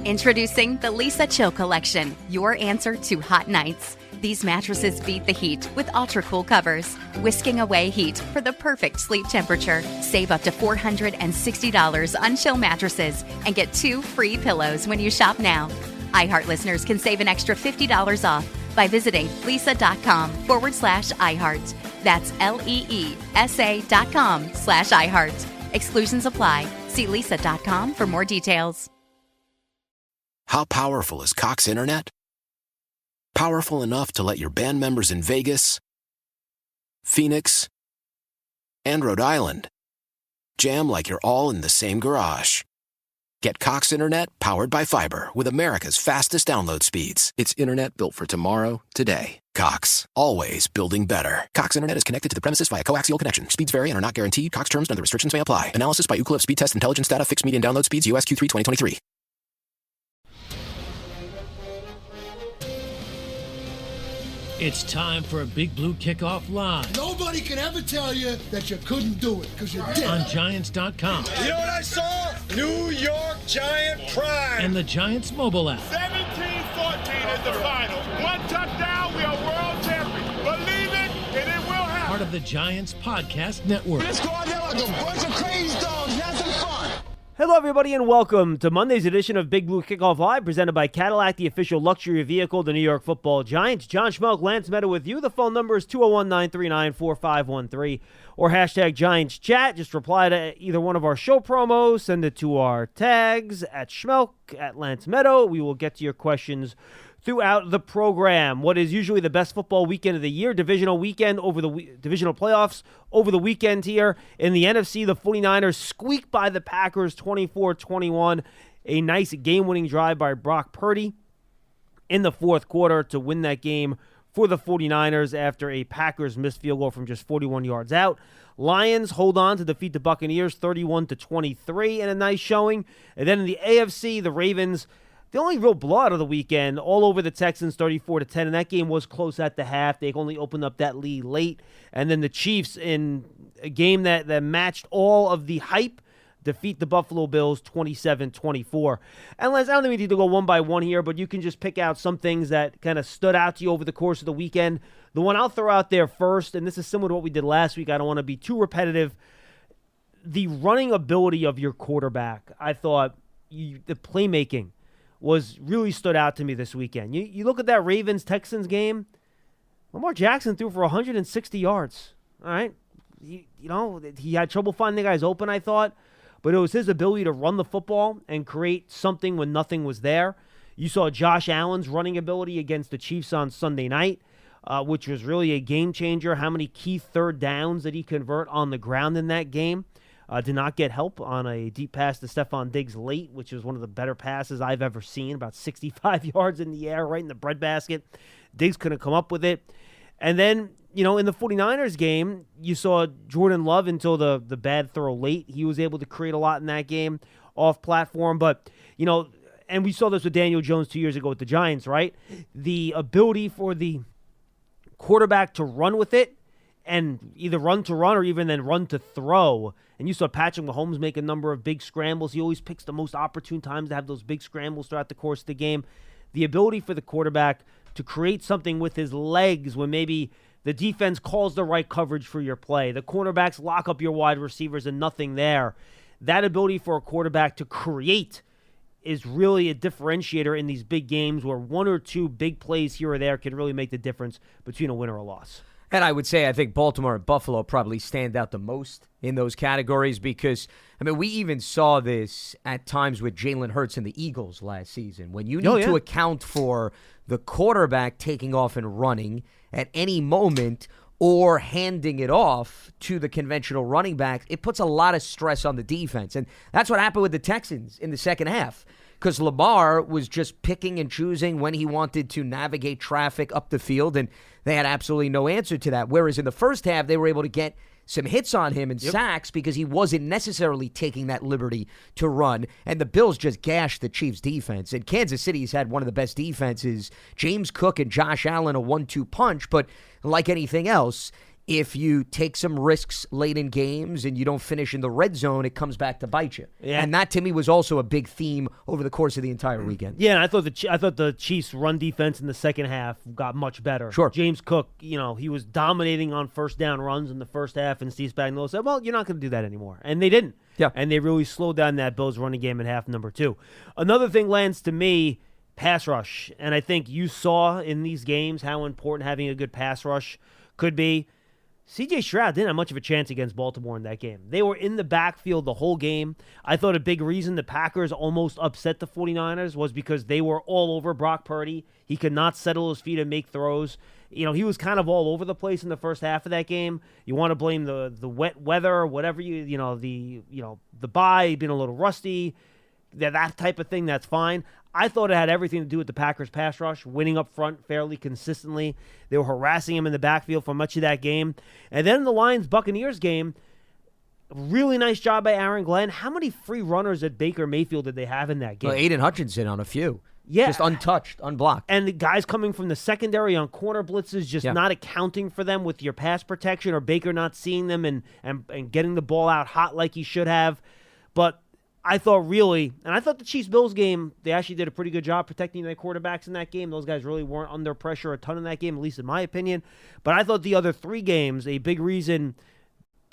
Introducing the Lisa Chill Collection, your answer to hot nights. These mattresses beat the heat with ultra-cool covers, whisking away heat for the perfect sleep temperature. Save up to $460 on Chill mattresses and get 2 free pillows when you shop now. iHeart listeners can save an extra $50 off by visiting lisa.com/iHeart. That's LEESA.com/iHeart. Exclusions apply. See lisa.com for more details. How powerful is Cox Internet? Powerful enough to let your band members in Vegas, Phoenix, and Rhode Island jam like you're all in the same garage. Get Cox Internet powered by fiber with America's fastest download speeds. It's internet built for tomorrow, today. Cox, always building better. Cox Internet is connected to the premises via coaxial connection. Speeds vary and are not guaranteed. Cox terms and other restrictions may apply. Analysis by Ookla Speed Test Intelligence Data. Fixed median download speeds. US Q3 2023. It's time for a Big Blue Kickoff Live. Nobody can ever tell you that you couldn't do it, because you did. On Giants.com. You know what I saw? New York Giant pride. And the Giants mobile app. 17-14 is the final. 1 touchdown, we are world champions. Believe it, and it will happen. Part of the Giants Podcast Network. Let's go out there like a bunch of crazy dogs. Have some fun. Hello, everybody, and welcome to Monday's edition of Big Blue Kickoff Live, presented by Cadillac, the official luxury vehicle of the New York Football Giants. John Schmelk, Lance Meadow with you. The phone number is 201-939-4513 or hashtag Giants Chat. Just reply to either one of our show promos, send it to our tags at Schmelk, at Lance Meadow. We will get to your questions throughout the program. What is usually the best football weekend of the year, divisional weekend over the divisional playoffs over the weekend here. In the NFC, the 49ers squeaked by the Packers 24-21. A nice game-winning drive by Brock Purdy in the fourth quarter to win that game for the 49ers after a Packers missed field goal from just 41 yards out. Lions hold on to defeat the Buccaneers 31-23 in a nice showing. And then in the AFC, the Ravens, the only real blowout of the weekend, all over the Texans 34-10, and that game was close at the half. They only opened up that lead late. And then the Chiefs, in a game that matched all of the hype, defeat the Buffalo Bills 27-24. And Les, I don't think we need to go one by one here, but you can just pick out some things that kind of stood out to you over the course of the weekend. The one I'll throw out there first, and this is similar to what we did last week, I don't want to be too repetitive, the running ability of your quarterback. I thought the playmaking was really stood out to me this weekend. You look at that Ravens-Texans game, Lamar Jackson threw for 160 yards. All right? He had trouble finding the guys open, I thought, but it was his ability to run the football and create something when nothing was there. You saw Josh Allen's running ability against the Chiefs on Sunday night, which was really a game changer. How many key third downs did he convert on the ground in that game? Did not get help on a deep pass to Stephon Diggs late, which was one of the better passes I've ever seen, about 65 yards in the air, right in the breadbasket. Diggs couldn't come up with it. And then, in the 49ers game, you saw Jordan Love until the bad throw late. He was able to create a lot in that game off platform. But, and we saw this with Daniel Jones 2 years ago with the Giants, right? The ability for the quarterback to run with it and either run to run or even then run to throw. And you saw Patrick Mahomes make a number of big scrambles. He always picks the most opportune times to have those big scrambles throughout the course of the game. The ability for the quarterback to create something with his legs when maybe the defense calls the right coverage for your play. The cornerbacks lock up your wide receivers and nothing there. That ability for a quarterback to create is really a differentiator in these big games where one or two big plays here or there can really make the difference between a win or a loss. And I would say I think Baltimore and Buffalo probably stand out the most in those categories because, we even saw this at times with Jalen Hurts and the Eagles last season. When you need to account for the quarterback taking off and running at any moment or handing it off to the conventional running back, it puts a lot of stress on the defense. And that's what happened with the Texans in the second half. Because Lamar was just picking and choosing when he wanted to navigate traffic up the field, and they had absolutely no answer to that. Whereas in the first half, they were able to get some hits on him and sacks because he wasn't necessarily taking that liberty to run. And the Bills just gashed the Chiefs' defense. And Kansas City's had one of the best defenses. James Cook and Josh Allen, a 1-2 punch. But like anything else, if you take some risks late in games and you don't finish in the red zone, it comes back to bite you. Yeah. And that, to me, was also a big theme over the course of the entire weekend. Yeah, and I thought the Chiefs' run defense in the second half got much better. Sure. James Cook, he was dominating on first down runs in the first half, and Steve Spagnuolo said, well, you're not going to do that anymore. And they didn't. Yeah. And they really slowed down that Bills running game in half number 2. Another thing, Lance, to me, pass rush. And I think you saw in these games how important having a good pass rush could be. C.J. Stroud didn't have much of a chance against Baltimore in that game. They were in the backfield the whole game. I thought a big reason the Packers almost upset the 49ers was because they were all over Brock Purdy. He could not settle his feet and make throws. He was kind of all over the place in the first half of that game. You want to blame the wet weather or whatever the bye, being a little rusty, that type of thing, that's fine. I thought it had everything to do with the Packers' pass rush, winning up front fairly consistently. They were harassing him in the backfield for much of that game. And then in the Lions-Buccaneers game, really nice job by Aaron Glenn. How many free runners at Baker Mayfield did they have in that game? Well, Aiden Hutchinson on a few. Yeah. Just untouched, unblocked. And the guys coming from the secondary on corner blitzes, just not accounting for them with your pass protection, or Baker not seeing them and getting the ball out hot like he should have. But I thought the Chiefs-Bills game, they actually did a pretty good job protecting their quarterbacks in that game. Those guys really weren't under pressure a ton in that game, at least in my opinion. But I thought the other 3 games, a big reason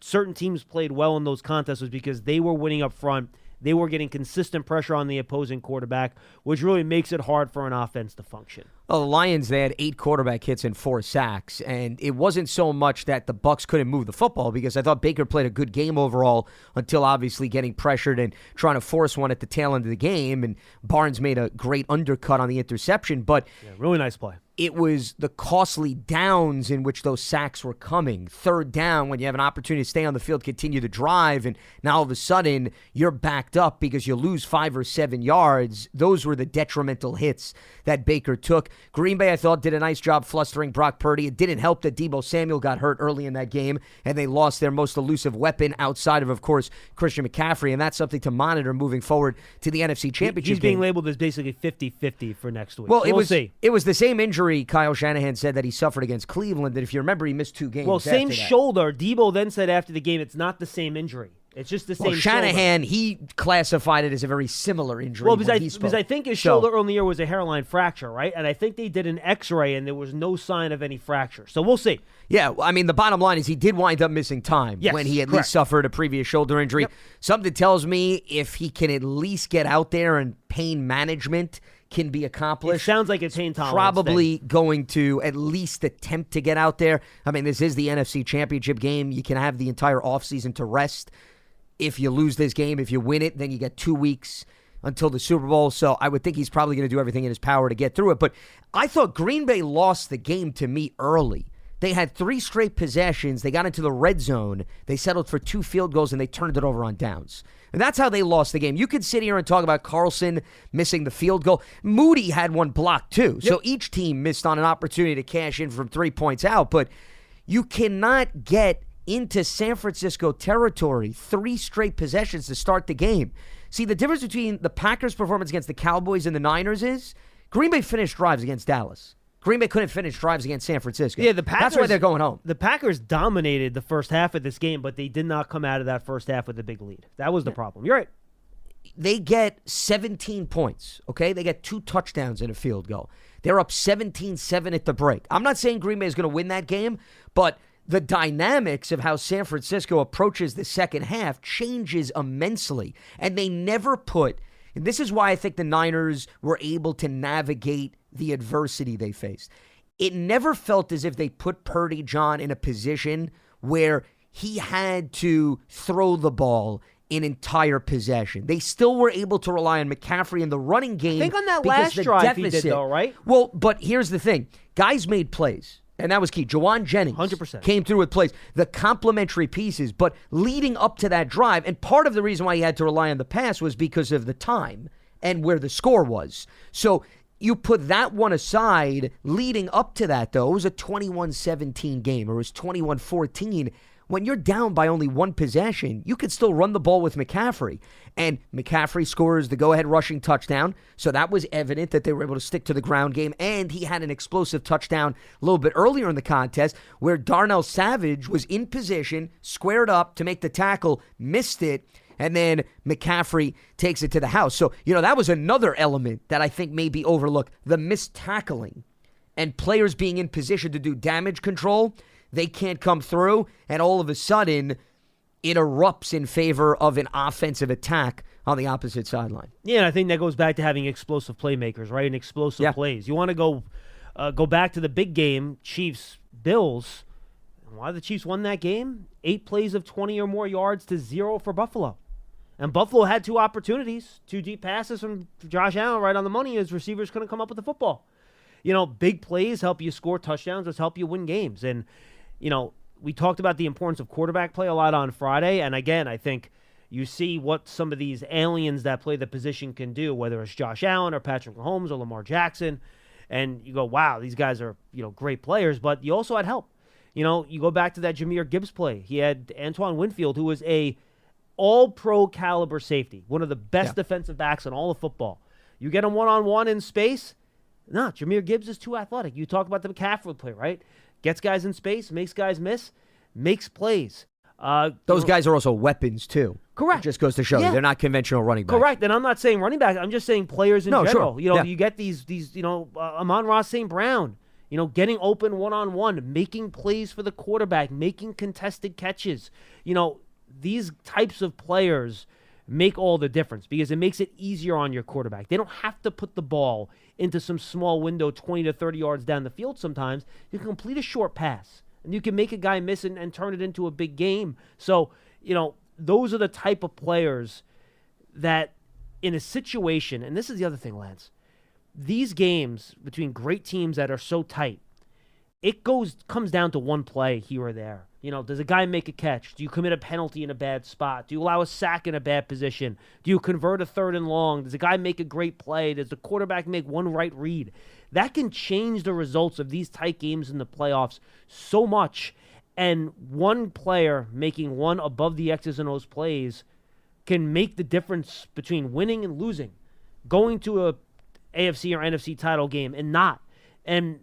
certain teams played well in those contests was because they were winning up front. They were getting consistent pressure on the opposing quarterback, which really makes it hard for an offense to function. Well, the Lions, they had 8 quarterback hits and 4 sacks, and it wasn't so much that the Bucs couldn't move the football, because I thought Baker played a good game overall until obviously getting pressured and trying to force one at the tail end of the game, and Barnes made a great undercut on the interception. But really nice play. It was the costly downs in which those sacks were coming. 3rd down, when you have an opportunity to stay on the field, continue to drive, and now all of a sudden you're backed up because you lose 5 or 7 yards. Those were the detrimental hits that Baker took. Green Bay, I thought, did a nice job flustering Brock Purdy. It didn't help that Deebo Samuel got hurt early in that game, and they lost their most elusive weapon outside of course, Christian McCaffrey, and that's something to monitor moving forward to the NFC Championship He's being game. labeled as basically 50-50 for next week. Well, so we'll see. It was the same injury Kyle Shanahan said that he suffered against Cleveland, that if you remember, he missed 2 games. Well, same after that. shoulder. Deebo then said after the game, it's not the same injury. It's just the same Shanahan, shoulder. he classified it as a very similar injury. Well, because I think his shoulder earlier in the year was a hairline fracture, right? And I think they did an X-ray, and there was no sign of any fracture. So we'll see. Yeah, I mean, the bottom line is he did wind up missing time when he at least suffered a previous shoulder injury. Yep. Something tells me if he can at least get out there and pain management can be accomplished. It sounds like a pain tolerance probably thing. Going to at least attempt to get out there. I mean, this is the NFC Championship game. You can have the entire offseason to rest. If you lose this game, if you win it, then you get 2 weeks until the Super Bowl. So I would think he's probably going to do everything in his power to get through it. But I thought Green Bay lost the game to me early. They had 3 straight possessions. They got into the red zone. They settled for 2 field goals, and they turned it over on downs. And that's how they lost the game. You could sit here and talk about Carlson missing the field goal. Moody had one blocked, too. Yep. So each team missed on an opportunity to cash in from 3 points out. But you cannot get into San Francisco territory 3 straight possessions to start the game. See, the difference between the Packers' performance against the Cowboys and the Niners is Green Bay finished drives against Dallas. Green Bay couldn't finish drives against San Francisco. Yeah, the Packers, that's why they're going home. The Packers dominated the first half of this game, but they did not come out of that first half with a big lead. That was the problem. You're right. They get 17 points, okay? They get 2 touchdowns and a field goal. They're up 17-7 at the break. I'm not saying Green Bay is going to win that game, but the dynamics of how San Francisco approaches the second half changes immensely. And they never put, and this is why I think the Niners were able to navigate the adversity they faced. It never felt as if they put Purdy, John, in a position where he had to throw the ball in entire possession. They still were able to rely on McCaffrey in the running game. I think on that last drive he did, though, right? Well, but here's the thing. Guys made plays. And that was key. Jawan Jennings 100%. Came through with plays. The complementary pieces, but leading up to that drive, and part of the reason why he had to rely on the pass was because of the time and where the score was. So you put that one aside. Leading up to that, though, it was a 21-17 game, or it was 21-14. when you're down by only one possession, you could still run the ball with McCaffrey. And McCaffrey scores the go-ahead rushing touchdown, so that was evident that they were able to stick to the ground game. And he had an explosive touchdown a little bit earlier in the contest where Darnell Savage was in position, squared up to make the tackle, missed it, and then McCaffrey takes it to the house. So, that was another element that I think may be overlooked, the missed tackling and players being in position to do damage control. They can't come through, and all of a sudden, it erupts in favor of an offensive attack on the opposite sideline. Yeah, and I think that goes back to having explosive playmakers, right, and explosive plays. You want to go back to the big game, Chiefs-Bills. Why the Chiefs won that game? 8 plays of 20 or more yards to 0 for Buffalo. And Buffalo had 2 opportunities, 2 deep passes from Josh Allen right on the money. His receivers couldn't come up with the football. Big plays help you score touchdowns, which help you win games. And, we talked about the importance of quarterback play a lot on Friday. And again, I think you see what some of these aliens that play the position can do, whether it's Josh Allen or Patrick Mahomes or Lamar Jackson. And you go, wow, these guys are, great players. But you also had help. You go back to that Jahmyr Gibbs play. He had Antoine Winfield, who was a all-pro caliber safety, one of the best defensive backs in all of football. You get him one-on-one in space. No, Jahmyr Gibbs is too athletic. You talk about the McCaffrey play, right? Gets guys in space, makes guys miss, makes plays. Those guys are also weapons, too. Correct. It just goes to show you they're not conventional running backs. Correct. And I'm not saying running back. I'm just saying players in general. Sure. You get these Amon-Ra St. Brown, getting open one-on-one, making plays for the quarterback, making contested catches. These types of players make all the difference because it makes it easier on your quarterback. They don't have to put the ball into some small window 20 to 30 yards down the field sometimes. You can complete a short pass, and you can make a guy miss and turn it into a big game. So, those are the type of players that in a situation, and this is the other thing, Lance, these games between great teams that are so tight, it comes down to one play here or there. Does a guy make a catch? Do you commit a penalty in a bad spot? Do you allow a sack in a bad position? Do you convert a 3rd and long? Does a guy make a great play? Does the quarterback make one right read? That can change the results of these tight games in the playoffs so much. And one player making one above the X's and O's plays can make the difference between winning and losing, going to a AFC or NFC title game and not. And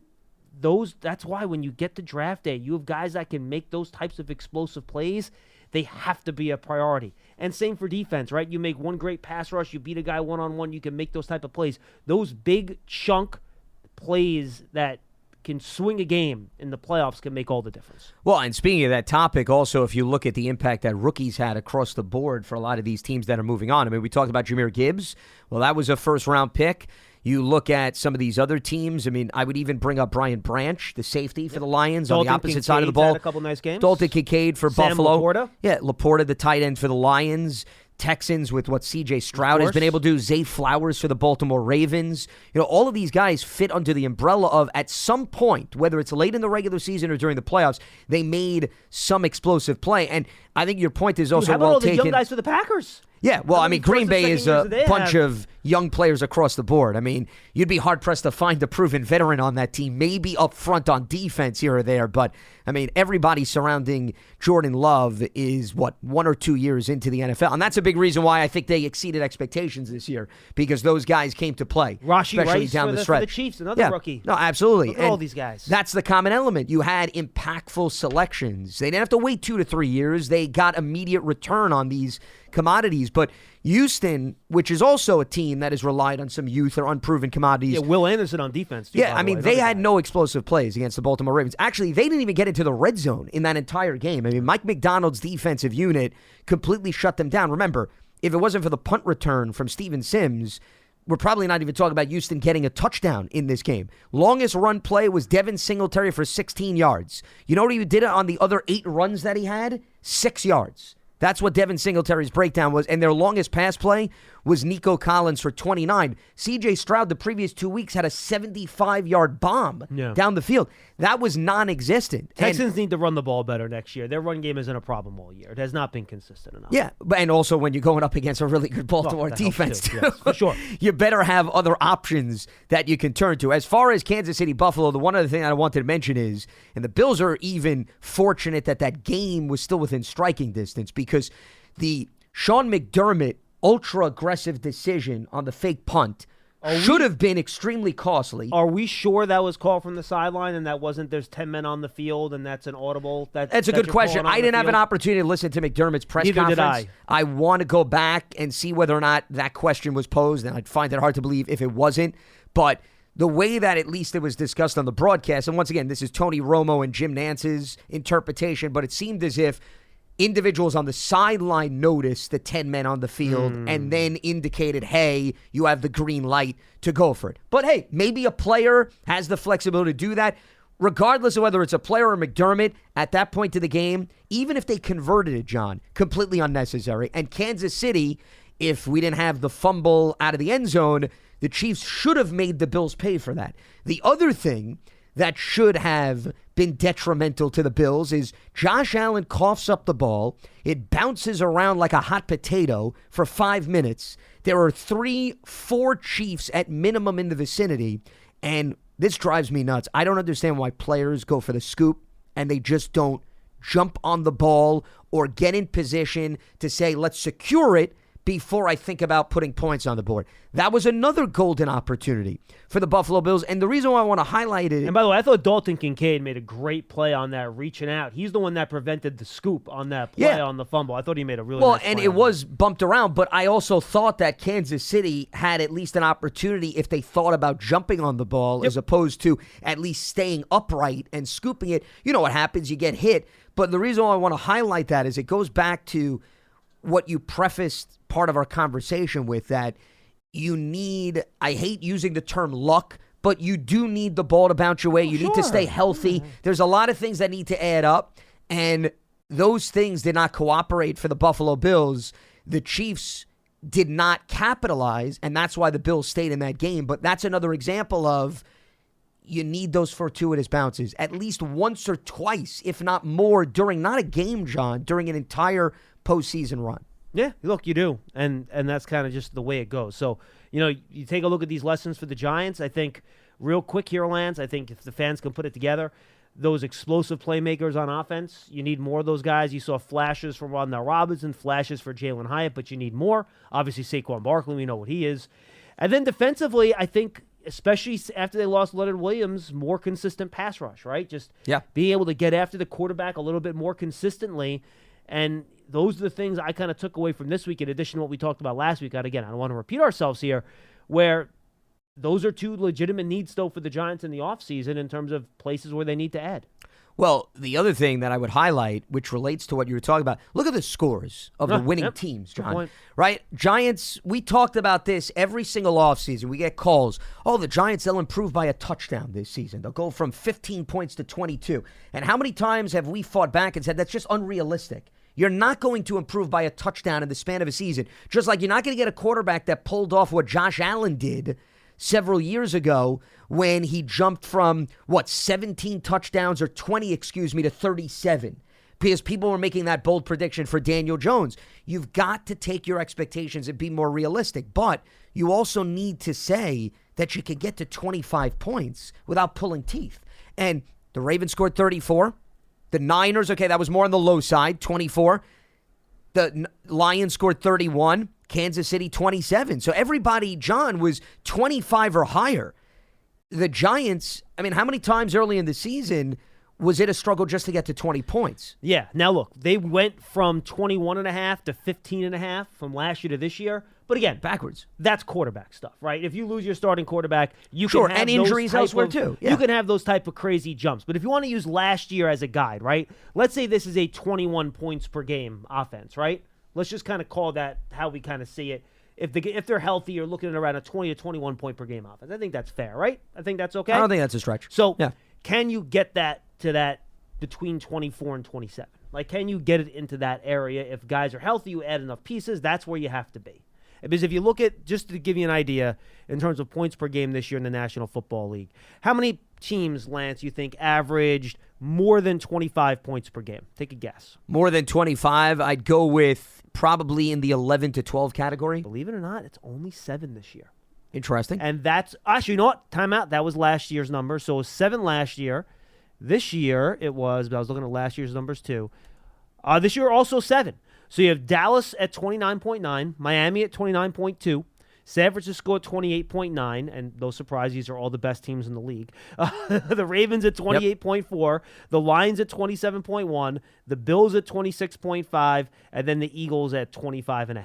that's why when you get to draft day, you have guys that can make those types of explosive plays. They have to be a priority. And same for defense, right? You make one great pass rush, you beat a guy one-on-one, you can make those type of plays. Those big chunk plays that can swing a game in the playoffs can make all the difference. Well, and speaking of that topic, also, if you look at the impact that rookies had across the board for a lot of these teams that are moving on. I mean, we talked about Jahmyr Gibbs. Well, that was a first-round pick. You look at some of these other teams. I mean, I would even bring up Brian Branch, the safety for the Lions, on the opposite side of the ball. Had a couple nice games. Dalton Kincaid for Buffalo. Laporta. Yeah, Laporta, the tight end for the Lions. Texans with what C.J. Stroud has been able to do. Zay Flowers for the Baltimore Ravens. All of these guys fit under the umbrella of, at some point, whether it's late in the regular season or during the playoffs, they made some explosive play. And I think your point is also well taken. How about all the young guys for the Packers? Yeah, well, I mean, Green Bay is a bunch of young players across the board. I mean, you'd be hard-pressed to find a proven veteran on that team, maybe up front on defense here or there. But, I mean, everybody surrounding Jordan Love is, 1 or 2 years into the NFL. And that's a big reason why I think they exceeded expectations this year, because those guys came to play, Rashee especially Rice down the stretch. For the Chiefs, another rookie. No, absolutely. Look at all these guys. That's the common element. You had impactful selections. They didn't have to wait 2 to 3 years. They got immediate return on these commodities. But Houston, which is also a team that has relied on some youth or unproven commodities. Yeah, Will Anderson on defense, too. Yeah, I mean, they had no explosive plays against the Baltimore Ravens. Actually, they didn't even get into the red zone in that entire game. I mean, Mike McDonald's defensive unit completely shut them down. Remember, if it wasn't for the punt return from Steven Sims, we're probably not even talking about Houston getting a touchdown in this game. Longest run play was Devin Singletary for 16 yards. You know what he did on the other 8 runs that he had? 6 yards. That's what Devin Singletary's breakdown was. And their longest pass play was Nico Collins for 29. C.J. Stroud the previous 2 weeks had a 75-yard bomb down the field. That was non-existent. Texans need to run the ball better next year. Their run game isn't a problem all year. It has not been consistent enough. Yeah, and also when you're going up against a really good Baltimore defense, too. Yes, for sure. You better have other options that you can turn to. As far as Kansas City, Buffalo, the one other thing I wanted to mention is, and the Bills are even fortunate that game was still within striking distance, because the Sean McDermott ultra-aggressive decision on the fake punt should have been extremely costly. Are we sure that was called from the sideline and that wasn't there's 10 men on the field and that's an audible? That's a good question. I didn't have an opportunity to listen to McDermott's press conference. Neither did I. I want to go back and see whether or not that question was posed, and I'd find it hard to believe if it wasn't. But the way that at least it was discussed on the broadcast, and once again, this is Tony Romo and Jim Nance's interpretation, but it seemed as if individuals on the sideline noticed the 10 men on the field and then indicated, hey, you have the green light to go for it. But hey, maybe a player has the flexibility to do that. Regardless of whether it's a player or McDermott, at that point of the game, even if they converted it, John, completely unnecessary. And Kansas City, if we didn't have the fumble out of the end zone, the Chiefs should have made the Bills pay for that. The other thing that should have been detrimental to the Bills is Josh Allen coughs up the ball. It bounces around like a hot potato for 5 minutes. There are 3-4 Chiefs at minimum in the vicinity, and this drives me nuts. I don't understand why players go for the scoop and they just don't jump on the ball or get in position to say, let's secure it before I think about putting points on the board. That was another golden opportunity for the Buffalo Bills. And the reason why I want to highlight it... And by the way, I thought Dalton Kincaid made a great play on that, reaching out. He's the one that prevented the scoop on that play on the fumble. I thought he made a really nice play. Well, and it was bumped around, but I also thought that Kansas City had at least an opportunity if they thought about jumping on the ball as opposed to at least staying upright and scooping it. You know what happens, you get hit. But the reason why I want to highlight that is it goes back to what you prefaced part of our conversation with, that you need, I hate using the term luck, but you do need the ball to bounce your way. You need to stay healthy. There's a lot of things that need to add up, and those things did not cooperate for the Buffalo Bills. The Chiefs did not capitalize, and that's why the Bills stayed in that game. But that's another example of you need those fortuitous bounces at least once or twice, if not more, during not a game, John, during an entire postseason run. Yeah, look, you do. And that's kind of just the way it goes. So, you take a look at these lessons for the Giants. I think real quick here, Lance, I think if the fans can put it together, those explosive playmakers on offense, you need more of those guys. You saw flashes from Rondell Robinson, flashes for Jalen Hyatt, but you need more. Obviously, Saquon Barkley, we know what he is. And then defensively, I think, especially after they lost Leonard Williams, more consistent pass rush, right? Just being able to get after the quarterback a little bit more consistently. And those are the things I kind of took away from this week, in addition to what we talked about last week. And again, I don't want to repeat ourselves here, where those are two legitimate needs still for the Giants in the offseason in terms of places where they need to add. Well, the other thing that I would highlight, which relates to what you were talking about, look at the scores of the winning teams, John. Right? Giants, we talked about this every single offseason. We get calls, the Giants, they'll improve by a touchdown this season. They'll go from 15 points to 22. And how many times have we fought back and said that's just unrealistic? You're not going to improve by a touchdown in the span of a season. Just like you're not going to get a quarterback that pulled off what Josh Allen did several years ago when he jumped from, 17 touchdowns or 20, to 37. Because people were making that bold prediction for Daniel Jones. You've got to take your expectations and be more realistic. But you also need to say that you can get to 25 points without pulling teeth. And the Ravens scored 34. The Niners, that was more on the low side, 24. The Lions scored 31. Kansas City, 27. So everybody, John, was 25 or higher. The Giants, how many times early in the season was it a struggle just to get to 20 points? Yeah. Now, look, they went from 21.5 to 15.5 from last year to this year. But again, backwards. That's quarterback stuff, right? If you lose your starting quarterback, you can have and injuries elsewhere too. Yeah. You can have those type of crazy jumps. But if you want to use last year as a guide, right? Let's say this is a 21 points per game offense, right? Let's just kind of call that how we kind of see it. If they're healthy, you're looking at around a 20 to 21 point per game offense. I think that's fair, right? I think that's okay. I don't think that's a stretch. So can you get that to that between 24 and 27? Like, can you get it into that area? If guys are healthy, you add enough pieces, that's where you have to be. Because if you look at, just to give you an idea, in terms of points per game this year in the National Football League, how many teams, Lance, you think averaged more than 25 points per game? Take a guess. More than 25, I'd go with probably in the 11 to 12 category. Believe it or not, it's only 7 this year. Interesting. And that's, actually, you know what? Time out. That was last year's number. So it was 7 last year. This year it was, but I was looking at last year's numbers too. This year also 7. So you have Dallas at 29.9, Miami at 29.2, San Francisco at 28.9, and no surprise, these are all the best teams in the league. The Ravens at 28.4, the Lions at 27.1, the Bills at 26.5, and then the Eagles at 25.5.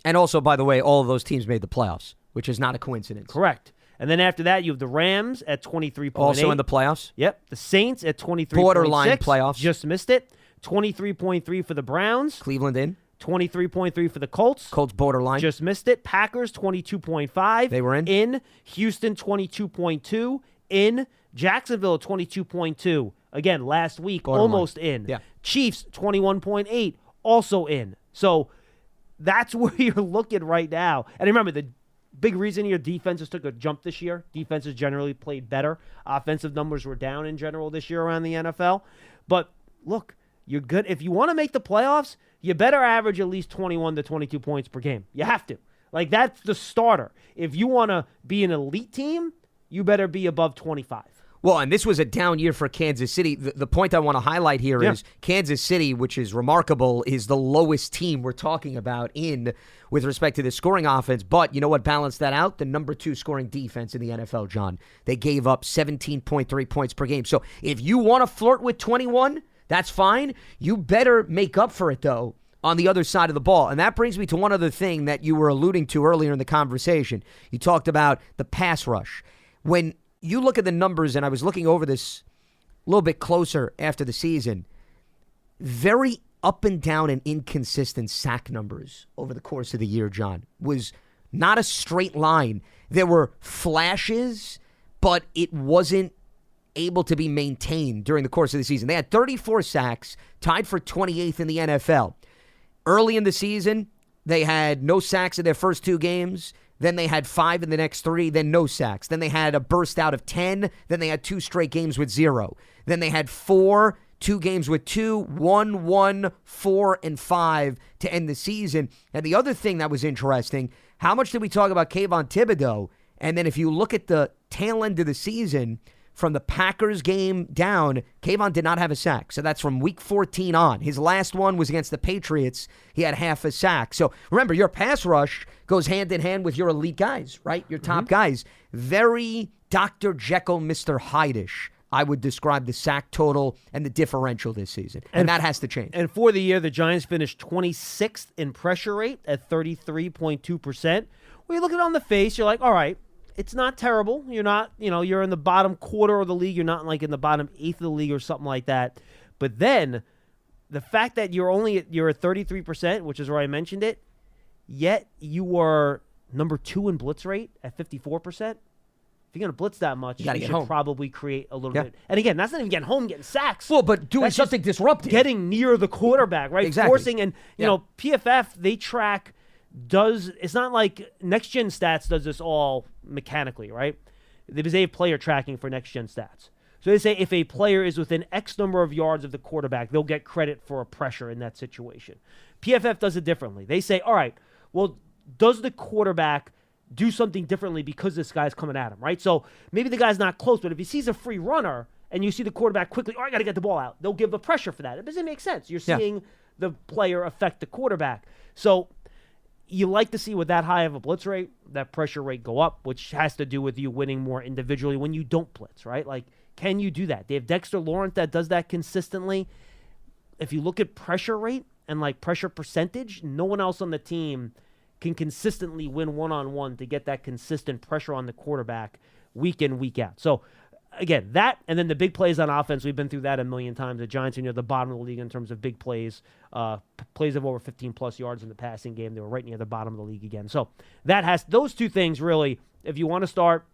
And also, by the way, all of those teams made the playoffs, which is not a coincidence. Correct. And then after that, you have the Rams at 23.8. Also in the playoffs? Yep. The Saints at 23.6. Borderline playoffs. Just missed it. 23.3 for the Browns. Cleveland in. 23.3 for the Colts. Colts borderline. Just missed it. Packers 22.5. They were in. In. Houston 22.2. In. Jacksonville 22.2. Again, last week, Borderline. almost in. Yeah. Chiefs 21.8. Also in. So that's where you're looking right now. And remember, the big reason your defenses took a jump this year. Defenses generally played better. Offensive numbers were down in general this year around the NFL. But look, you're good. If you want to make the playoffs, you better average at least 21 to 22 points per game. You have to. Like, that's the starter. If you want to be an elite team, you better be above 25. Well, and this was a down year for Kansas City. The point I want to highlight here is Kansas City, which is remarkable, is the lowest team we're talking about in with respect to the scoring offense. But you know what balanced that out? The number 2 scoring defense in the NFL, John. They gave up 17.3 points per game. So if you want to flirt with 21, that's fine. You better make up for it, though, on the other side of the ball. And that brings me to one other thing that you were alluding to earlier in the conversation. You talked about the pass rush. When you look at the numbers, and I was looking over this a little bit closer after the season, very up and down and inconsistent sack numbers over the course of the year, John. Was not a straight line. There were flashes, but it wasn't able to be maintained during the course of the season. They had 34 sacks, tied for 28th in the NFL. Early in the season, they had no sacks in their first 2 games. Then they had 5 in the next 3, then no sacks. Then they had a burst out of 10. Then they had 2 straight games with 0. Then they had 4, 2 games with 2, 1, 1, 4, and 5 to end the season. And the other thing that was interesting, how much did we talk about Kayvon Thibodeau? And then if you look at the tail end of the season, from the Packers game down, Kayvon did not have a sack. So that's from week 14 on. His last one was against the Patriots. He had half a sack. So remember, your pass rush goes hand in hand with your elite guys, right? Your top guys. Very Dr. Jekyll, Mr. Hyde-ish, I would describe the sack total and the differential this season. And that has to change. And for the year, the Giants finished 26th in pressure rate at 33.2%. When you look at it on the face, you're like, all right, it's not terrible. You're not, you're in the bottom quarter of the league. You're not like in the bottom 8th of the league or something like that. But then the fact that you're at 33%, which is where I mentioned it, yet you were number 2 in blitz rate at 54%. If you're going to blitz that much, you should probably create a little bit. And again, that's not even getting home, getting sacks. Well, but doing something disruptive. Getting near the quarterback, right? Exactly. Forcing, and, PFF, they track, it's not like Next Gen Stats does this all mechanically, right? They have player tracking for Next Gen Stats. So they say if a player is within X number of yards of the quarterback, they'll get credit for a pressure in that situation. PFF does it differently. They say, all right, well, does the quarterback do something differently because this guy's coming at him, right? So maybe the guy's not close, but if he sees a free runner and you see the quarterback quickly, I got to get the ball out, they'll give the pressure for that. It doesn't make sense. You're seeing the player affect the quarterback. So you like to see with that high of a blitz rate, that pressure rate go up, which has to do with you winning more individually when you don't blitz, right? Like, can you do that? They have Dexter Lawrence that does that consistently. If you look at pressure rate and like pressure percentage, no one else on the team can consistently win one-on-one to get that consistent pressure on the quarterback week in, week out. So, again, that and then the big plays on offense, we've been through that a million times. The Giants are near the bottom of the league in terms of big plays. Plays of over 15-plus yards in the passing game. They were right near the bottom of the league again. So those 2 things really, if you want to start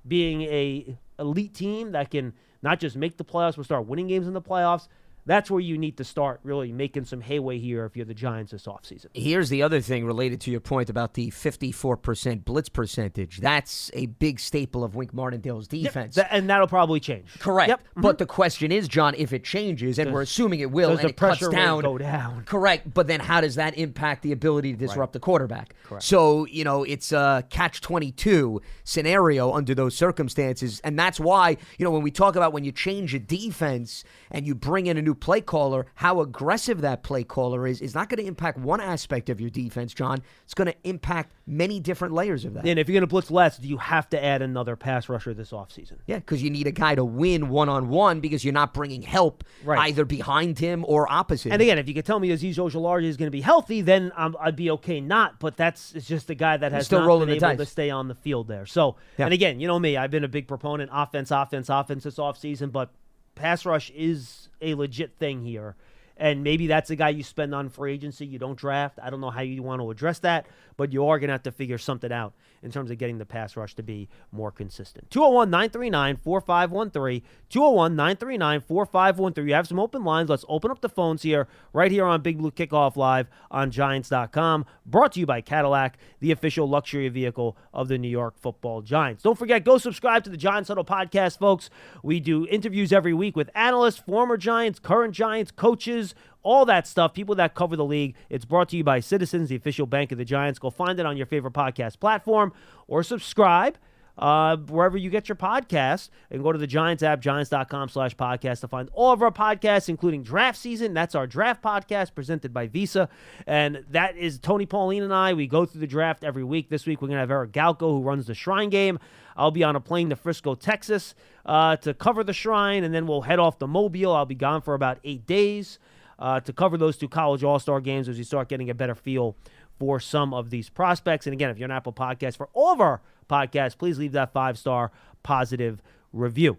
being a elite team that can not just make the playoffs, but start winning games in the playoffs, that's where you need to start really making some headway here if you're the Giants this offseason. Here's the other thing related to your point about the 54% blitz percentage. That's a big staple of Wink Martindale's defense. Yep, and that'll probably change. Correct. Yep. But the question is, John, if it changes, and we're assuming it will, does and the it cuts pressure down, rate go down? Correct. But then how does that impact the ability to disrupt the quarterback? Correct. So, it's a catch-22 scenario under those circumstances. And that's why, when we talk about when you change a defense and you bring in a new play caller, how aggressive that play caller is not going to impact one aspect of your defense, John. It's going to impact many different layers of that. And if you're going to blitz less, do you have to add another pass rusher this offseason? Yeah, because you need a guy to win one-on-one because you're not bringing help either behind him or opposite. And again, if you could tell me Azeez Ojulari is going to be healthy, then I'd be okay not. But it's just a guy that has still not rolling been the able dice to stay on the field there. So, and again, you know me, I've been a big proponent, offense this offseason, but pass rush is a legit thing here. And maybe that's a guy you spend on free agency, you don't draft. I don't know how you want to address that, but you are going to have to figure something out in terms of getting the pass rush to be more consistent. 201-939-4513, 201-939-4513. You have some open lines. Let's open up the phones here, right here on Big Blue Kickoff Live on Giants.com. Brought to you by Cadillac, the official luxury vehicle of the New York Football Giants. Don't forget, go subscribe to the Giants Huddle podcast, folks. We do interviews every week with analysts, former Giants, current Giants, coaches, all that stuff, people that cover the league. It's brought to you by Citizens, the official bank of the Giants. Go find it on your favorite podcast platform or subscribe wherever you get your podcasts, and go to the Giants app, giants.com/podcast, to find all of our podcasts, including Draft Season. That's our draft podcast presented by Visa. And that is Tony Pauline and I. We go through the draft every week. This week, we're going to have Eric Galko, who runs the Shrine Game. I'll be on a plane to Frisco, Texas, to cover the Shrine, and then we'll head off to Mobile. I'll be gone for about 8 days to cover those two college all-star games as we start getting a better feel for some of these prospects. And again, if you're an Apple Podcast, for all of our podcasts, please leave that 5-star positive review.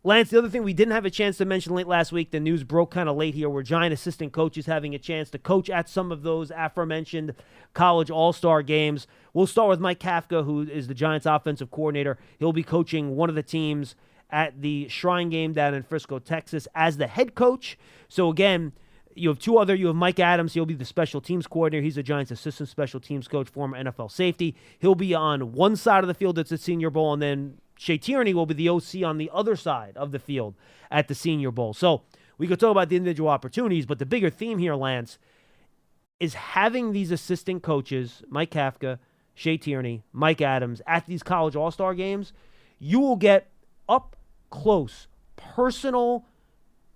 Lance, the other thing we didn't have a chance to mention late last week, the news broke kind of late here, were Giant assistant coaches having a chance to coach at some of those aforementioned college all-star games. We'll start with Mike Kafka, who is the Giants offensive coordinator. He'll be coaching one of the teams at the Shrine Game down in Frisco, Texas, as the head coach. So again, you have Mike Adams. He'll be the special teams coordinator. He's the Giants' assistant special teams coach, former NFL safety. He'll be on one side of the field at the Senior Bowl, and then Shea Tierney will be the OC on the other side of the field at the Senior Bowl. So we could talk about the individual opportunities, but the bigger theme here, Lance, is having these assistant coaches, Mike Kafka, Shea Tierney, Mike Adams, at these college all-star games. You will get up close, personal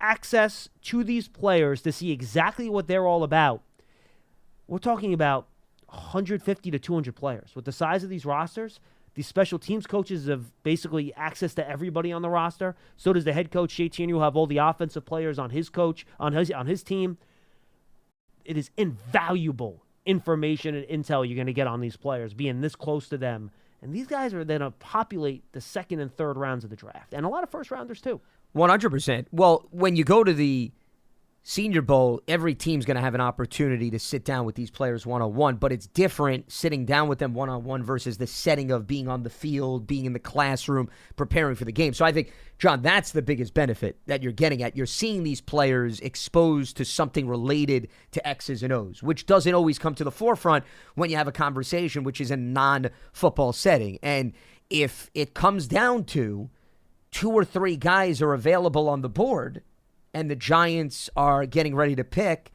access to these players to see exactly what they're all about. We're talking about 150 to 200 players. With the size of these rosters, these special teams coaches have basically access to everybody on the roster. So does the head coach, Shea Tierney, who have all the offensive players on his team. It is invaluable information and intel you're going to get on these players, being this close to them. And these guys are going to populate the second and third rounds of the draft, and a lot of first-rounders too. 100%. Well, when you go to the Senior Bowl, every team's going to have an opportunity to sit down with these players one-on-one, but it's different sitting down with them one-on-one versus the setting of being on the field, being in the classroom, preparing for the game. So I think, John, that's the biggest benefit that you're getting at. You're seeing these players exposed to something related to X's and O's, which doesn't always come to the forefront when you have a conversation which is a non-football setting. And if it comes down to 2 or 3 guys are available on the board and the Giants are getting ready to pick,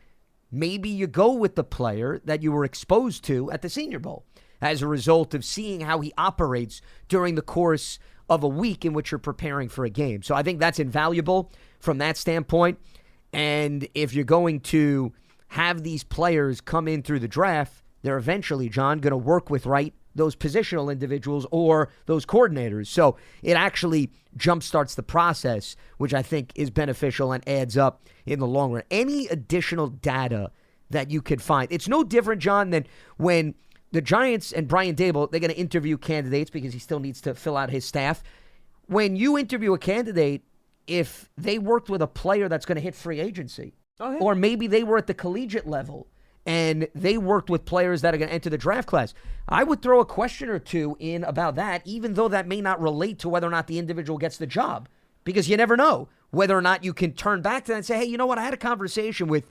maybe you go with the player that you were exposed to at the Senior Bowl as a result of seeing how he operates during the course of a week in which you're preparing for a game. So I think that's invaluable from that standpoint. And if you're going to have these players come in through the draft, they're eventually, John, going to work with those positional individuals or those coordinators. So it actually jumpstarts the process, which I think is beneficial and adds up in the long run. Any additional data that you could find. It's no different, John, than when the Giants and Brian Daboll, they're going to interview candidates because he still needs to fill out his staff. When you interview a candidate, if they worked with a player that's going to hit free agency, or maybe they were at the collegiate level, and they worked with players that are going to enter the draft class, I would throw a question or two in about that, even though that may not relate to whether or not the individual gets the job, because you never know whether or not you can turn back to that and say, hey, you know what? I had a conversation with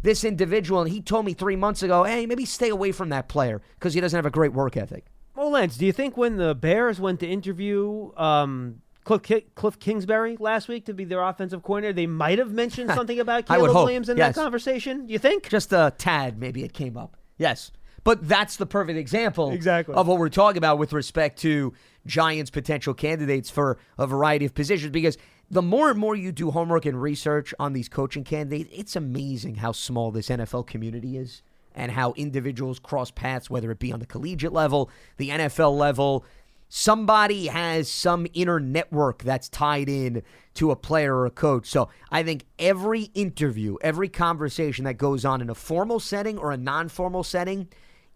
this individual, and he told me 3 months ago, hey, maybe stay away from that player because he doesn't have a great work ethic. Well, Lance, do you think when the Bears went to interview Cliff Kingsbury last week to be their offensive coordinator, they might have mentioned something about Caleb Williams in that conversation? Do you think? Just a tad, maybe it came up. Yes. But that's the perfect example of what we're talking about with respect to Giants' potential candidates for a variety of positions, because the more and more you do homework and research on these coaching candidates, it's amazing how small this NFL community is and how individuals cross paths, whether it be on the collegiate level, the NFL level. Somebody has some inner network that's tied in to a player or a coach. So I think every interview, every conversation that goes on in a formal setting or a non-formal setting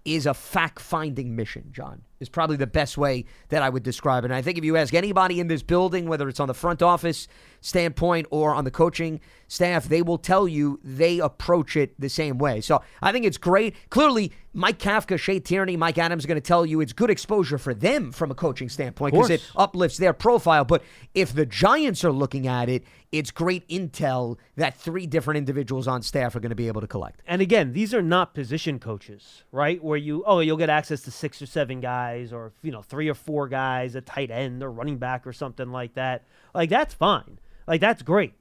is a fact-finding mission, John, is probably the best way that I would describe it. And I think if you ask anybody in this building, whether it's on the front office standpoint or on the coaching staff, they will tell you they approach it the same way. So I think it's great. Clearly, Mike Kafka, Shea Tierney, Mike Adams are going to tell you it's good exposure for them from a coaching standpoint because it uplifts their profile. But if the Giants are looking at it, it's great intel that 3 different individuals on staff are going to be able to collect. And again, these are not position coaches, right? Where you'll get access to 6 or 7 guys or 3 or 4 guys, a tight end or running back or something like that. Like, that's fine. Like, that's great.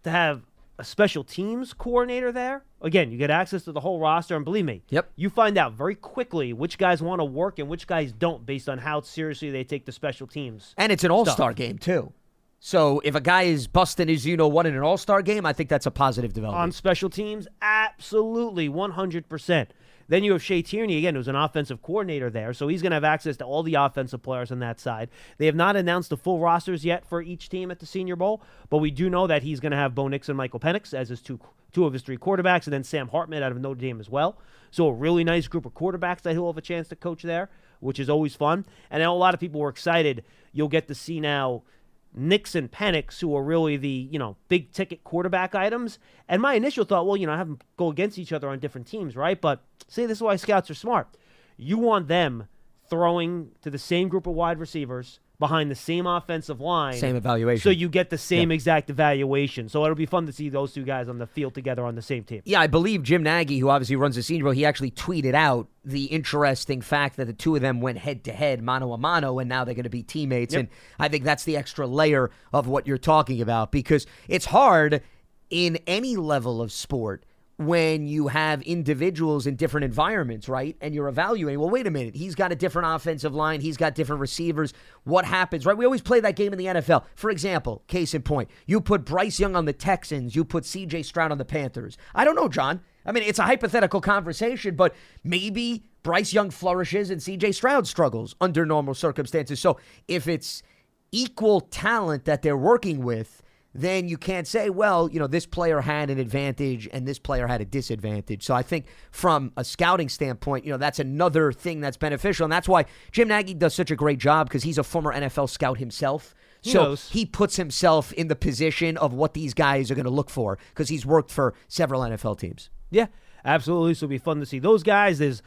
To have a special teams coordinator there, again, you get access to the whole roster, and believe me, you find out very quickly which guys want to work and which guys don't based on how seriously they take the special teams. And it's an all-star game, too. So if a guy is busting his one in an all-star game, I think that's a positive development. On special teams, absolutely, 100%. Then you have Shea Tierney, again, who's an offensive coordinator there, so he's going to have access to all the offensive players on that side. They have not announced the full rosters yet for each team at the Senior Bowl, but we do know that he's going to have Bo Nix and Michael Penix as his two of his 3 quarterbacks, and then Sam Hartman out of Notre Dame as well. So a really nice group of quarterbacks that he'll have a chance to coach there, which is always fun. And now a lot of people were excited. You'll get to see now Nix and Penix, who are really the, big ticket quarterback items. And my initial thought, have them go against each other on different teams, right? But see, this is why scouts are smart. You want them throwing to the same group of wide receivers behind the same offensive line. Same evaluation. So you get the same exact evaluation. So it'll be fun to see those 2 guys on the field together on the same team. Yeah, I believe Jim Nagy, who obviously runs the Senior Bowl, he actually tweeted out the interesting fact that the 2 of them went head-to-head, mano-a-mano, and now they're going to be teammates. And I think that's the extra layer of what you're talking about, because it's hard in any level of sport when you have individuals in different environments, right? And you're evaluating, well, wait a minute, he's got a different offensive line, he's got different receivers. What happens, right? We always play that game in the NFL. For example, case in point, you put Bryce Young on the Texans, you put C.J. Stroud on the Panthers. I don't know, John. I mean, it's a hypothetical conversation, but maybe Bryce Young flourishes and C.J. Stroud struggles under normal circumstances. So if it's equal talent that they're working with, then you can't say, well, this player had an advantage and this player had a disadvantage. So I think from a scouting standpoint, that's another thing that's beneficial. And that's why Jim Nagy does such a great job, because he's a former NFL scout himself. So he puts himself in the position of what these guys are going to look for, because he's worked for several NFL teams. Yeah, absolutely. So it'll be fun to see those guys. There's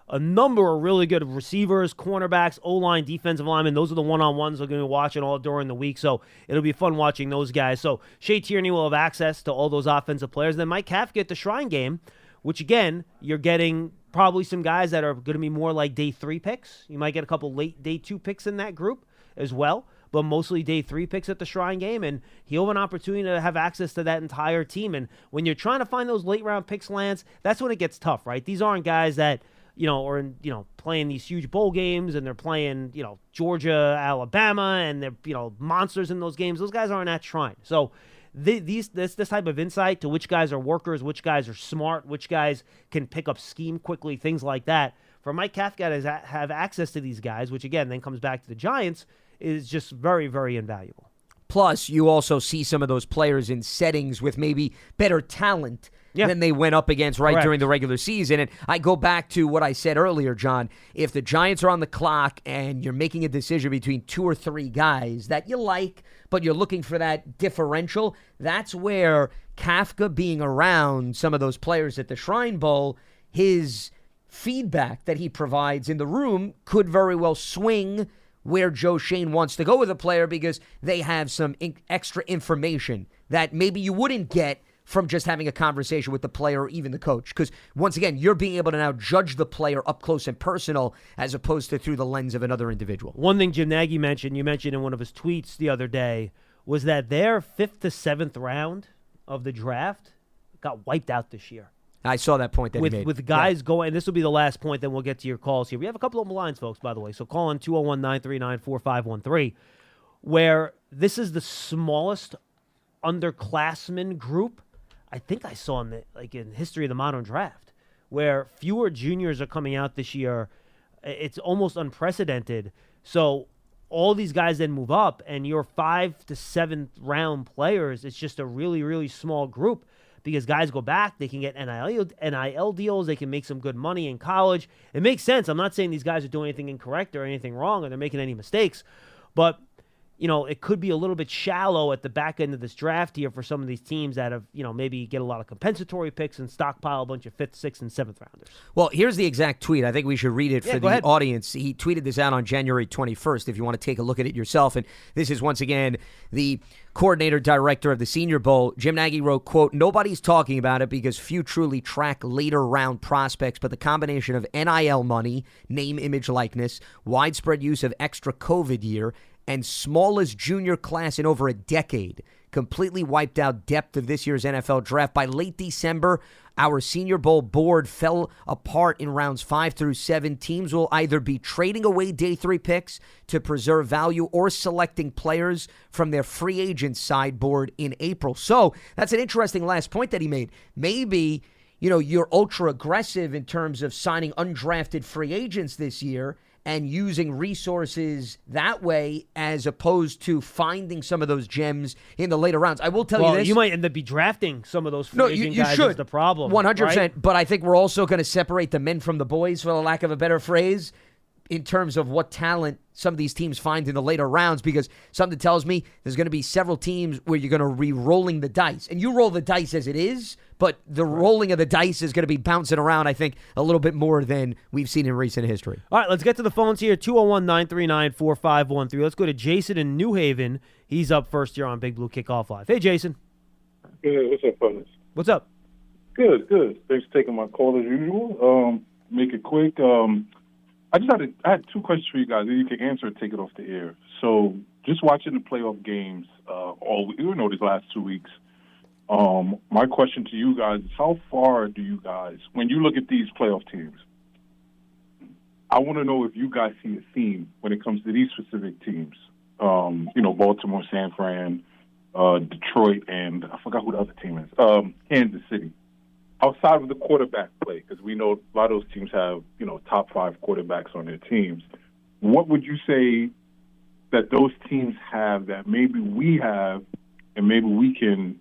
a number of really good receivers, cornerbacks, O-line, defensive linemen. Those are the one-on-ones we're going to be watching all during the week. So it'll be fun watching those guys. So Shea Tierney will have access to all those offensive players. Then Mike Kafka at the Shrine Game, which, again, you're getting probably some guys that are going to be more like day 3 picks. You might get a couple late day 2 picks in that group as well, but mostly day 3 picks at the Shrine Game, and he'll have an opportunity to have access to that entire team. And when you're trying to find those late-round picks, Lance, that's when it gets tough, right? These aren't guys that or playing these huge bowl games, and they're playing, Georgia, Alabama, and they're, monsters in those games. Those guys aren't at Shrine. So this type of insight to which guys are workers, which guys are smart, which guys can pick up scheme quickly, things like that. For Mike Kafka to have access to these guys, which again then comes back to the Giants, is just very, very invaluable. Plus, you also see some of those players in settings with maybe better talent than they went up against during the regular season. And I go back to what I said earlier, John. If the Giants are on the clock and you're making a decision between 2 or 3 guys that you like, but you're looking for that differential, that's where Kafka being around some of those players at the Shrine Bowl, his feedback that he provides in the room could very well swing where Joe Schoen wants to go with a player because they have some extra information that maybe you wouldn't get from just having a conversation with the player or even the coach. Because, once again, you're being able to now judge the player up close and personal as opposed to through the lens of another individual. One thing Jim Nagy mentioned, you mentioned in one of his tweets the other day, was that their 5th to 7th round of the draft got wiped out this year. I saw that point that he made. With guys going, and this will be the last point, then we'll get to your calls here. We have a couple of lines, folks, by the way. So call in 201-939-4513, where this is the smallest underclassmen group I think I saw in history of the modern draft, where fewer juniors are coming out this year. It's almost unprecedented. So all these guys then move up, and your 5th to 7th round players, it's just a really, really small group because guys go back. They can get NIL deals. They can make some good money in college. It makes sense. I'm not saying these guys are doing anything incorrect or anything wrong or they're making any mistakes, but it could be a little bit shallow at the back end of this draft here for some of these teams that have, maybe get a lot of compensatory picks and stockpile a bunch of 5th, 6th, and 7th rounders. Well, here's the exact tweet. I think we should read it for the audience. He tweeted this out on January 21st if you want to take a look at it yourself. And this is, once again, the coordinator director of the Senior Bowl. Jim Nagy wrote, quote, "Nobody's talking about it because few truly track later round prospects, but the combination of NIL money, name, image, likeness, widespread use of extra COVID year, and smallest junior class in over a decade completely wiped out depth of this year's NFL draft. By late December, our Senior Bowl board fell apart in rounds 5 through 7. Teams will either be trading away day 3 picks to preserve value or selecting players from their free agent sideboard in April." So that's an interesting last point that he made. Maybe, you're ultra aggressive in terms of signing undrafted free agents this year and using resources that way as opposed to finding some of those gems in the later rounds. I will tell you this. You might end up be drafting some of those free agent guys. Should. Is the problem. 100%. Right? But I think we're also going to separate the men from the boys, for the lack of a better phrase, in terms of what talent some of these teams find in the later rounds, because something tells me there's going to be several teams where you're going to be rolling the dice. And you roll the dice as it is, but the rolling of the dice is going to be bouncing around, I think, a little bit more than we've seen in recent history. All right, let's get to the phones here, 201-939-4513. Let's go to Jason in New Haven. He's up first here on Big Blue Kickoff Live. Hey, Jason. Hey, what's up, fellas? What's up? Good. Thanks for taking my call as usual. Make it quick. I had 2 questions for you guys. You can answer or take it off the air. So just watching the playoff games these last 2 weeks, my question to you guys is how far do you guys, when you look at these playoff teams, I want to know if you guys see a theme when it comes to these specific teams. Baltimore, San Fran, Detroit, and I forgot who the other team is, Kansas City. Outside of the quarterback play, because we know a lot of those teams have, top 5 quarterbacks on their teams, what would you say that those teams have that maybe we have and maybe we can,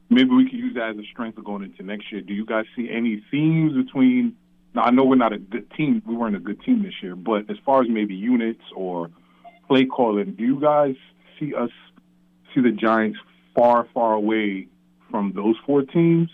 maybe we can use that as a strength of going into next year? Do you guys see any themes between, now I know we're not a good team, we weren't a good team this year, but as far as maybe units or play calling, do you guys see the Giants far, far away from those 4 teams?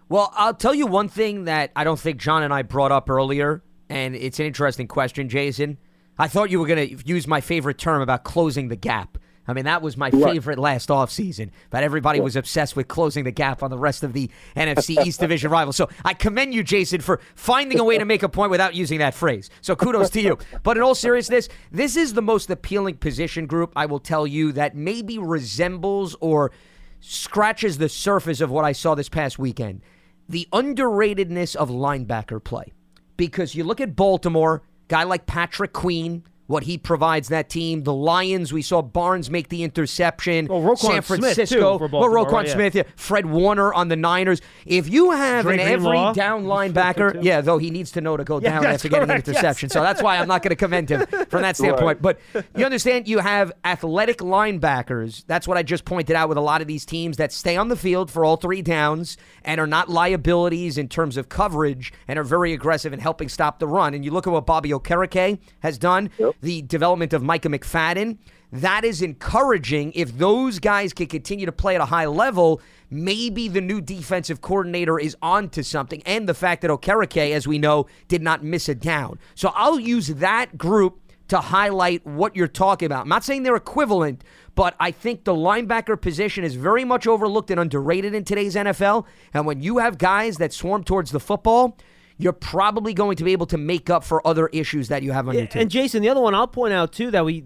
Well, I'll tell you one thing that I don't think John and I brought up earlier, and it's an interesting question, Jason. I thought you were going to use my favorite term about closing the gap. I mean, that was my favorite last offseason, but everybody was obsessed with closing the gap on the rest of the NFC East Division rivals. So I commend you, Jason, for finding a way to make a point without using that phrase. So kudos to you. But in all seriousness, this is the most appealing position group, I will tell you, that maybe resembles or scratches the surface of what I saw this past weekend. The underratedness of linebacker play. Because you look at Baltimore, guy like Patrick Queen, what he provides that team. The Lions, we saw Barnes make the interception. San Francisco. Roquan Smith, yeah. Fred Warner on the Niners. If you have an every down linebacker, though he needs to know to go down after getting an interception. Yes. So that's why I'm not going to commend him from that standpoint. Right. But you understand, you have athletic linebackers. That's what I just pointed out with a lot of these teams that stay on the field for all 3 downs and are not liabilities in terms of coverage and are very aggressive in helping stop the run. And you look at what Bobby Okereke has done. Yep. The development of Micah McFadden. that is encouraging. If those guys can continue to play at a high level, maybe the new defensive coordinator is onto something. And the fact that Okereke, as we know, did not miss a down. So I'll use that group to highlight what you're talking about. I'm not saying they're equivalent, but I think the linebacker position is very much overlooked and underrated in today's NFL. And when you have guys that swarm towards the football, you're probably going to be able to make up for other issues that you have on your team. And Jason, the other one I'll point out, too, that we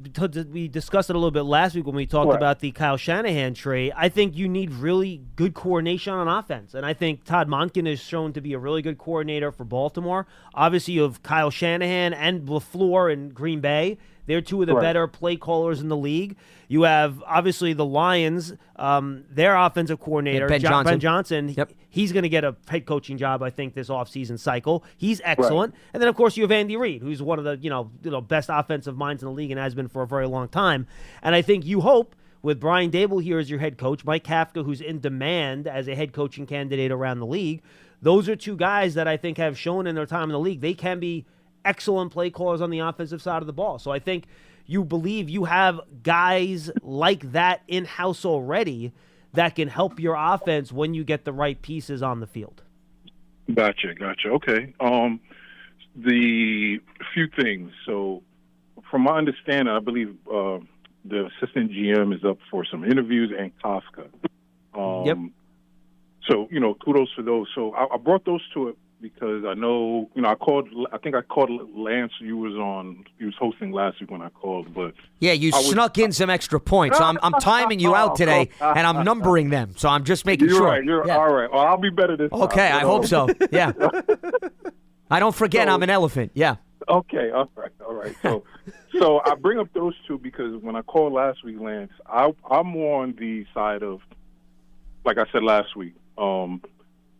discussed it a little bit last week when we talked about the Kyle Shanahan trade. I think you need really good coordination on offense. And I think Todd Monken is shown to be a really good coordinator for Baltimore. Obviously, you have Kyle Shanahan and LaFleur in Green Bay. They're two of the better play callers in the league. You have, obviously, the Lions, their offensive coordinator, Ben Johnson. Yep. He's going to get a head coaching job, I think, this offseason cycle. He's excellent. Right. And then, of course, you have Andy Reid, who's one of the best offensive minds in the league and has been for a very long time. And I think you hope, with Brian Dable here as your head coach, Mike Kafka, who's in demand as a head coaching candidate around the league, those are two guys that I think have shown in their time in the league they can be excellent play callers on the offensive side of the ball. So I think you believe you have guys like that in-house already that can help your offense when you get the right pieces on the field. Gotcha. Okay. The few things. So from my understanding, I believe the assistant GM is up for some interviews and Kafka. Yep. So, kudos for those. So I brought those to it because I know, I think I called Lance. He was hosting last week when I called, but yeah, you snuck in some extra points. So I'm timing you out today, and I'm numbering them. So I'm just making sure. Right, you're all right. Well, I'll be better this time. Okay, I hope so. Yeah. I don't forget I'm an elephant. Yeah. Okay. All right. So I bring up those two because when I called last week, Lance, I'm more on the side of, like I said last week.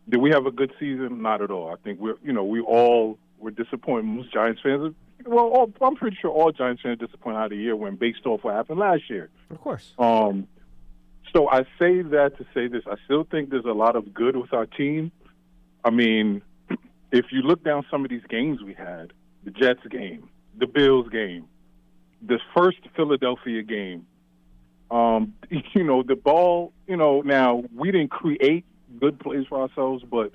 Did we have a good season? Not at all. I think we all were disappointed. Most Giants fans, I'm pretty sure all Giants fans are disappointed how the year went based off what happened last year. Of course. So I say that to say this. I still think there's a lot of good with our team. I mean, if you look down some of these games we had, the Jets game, the Bills game, the first Philadelphia game, the ball, now we didn't create good plays for ourselves, but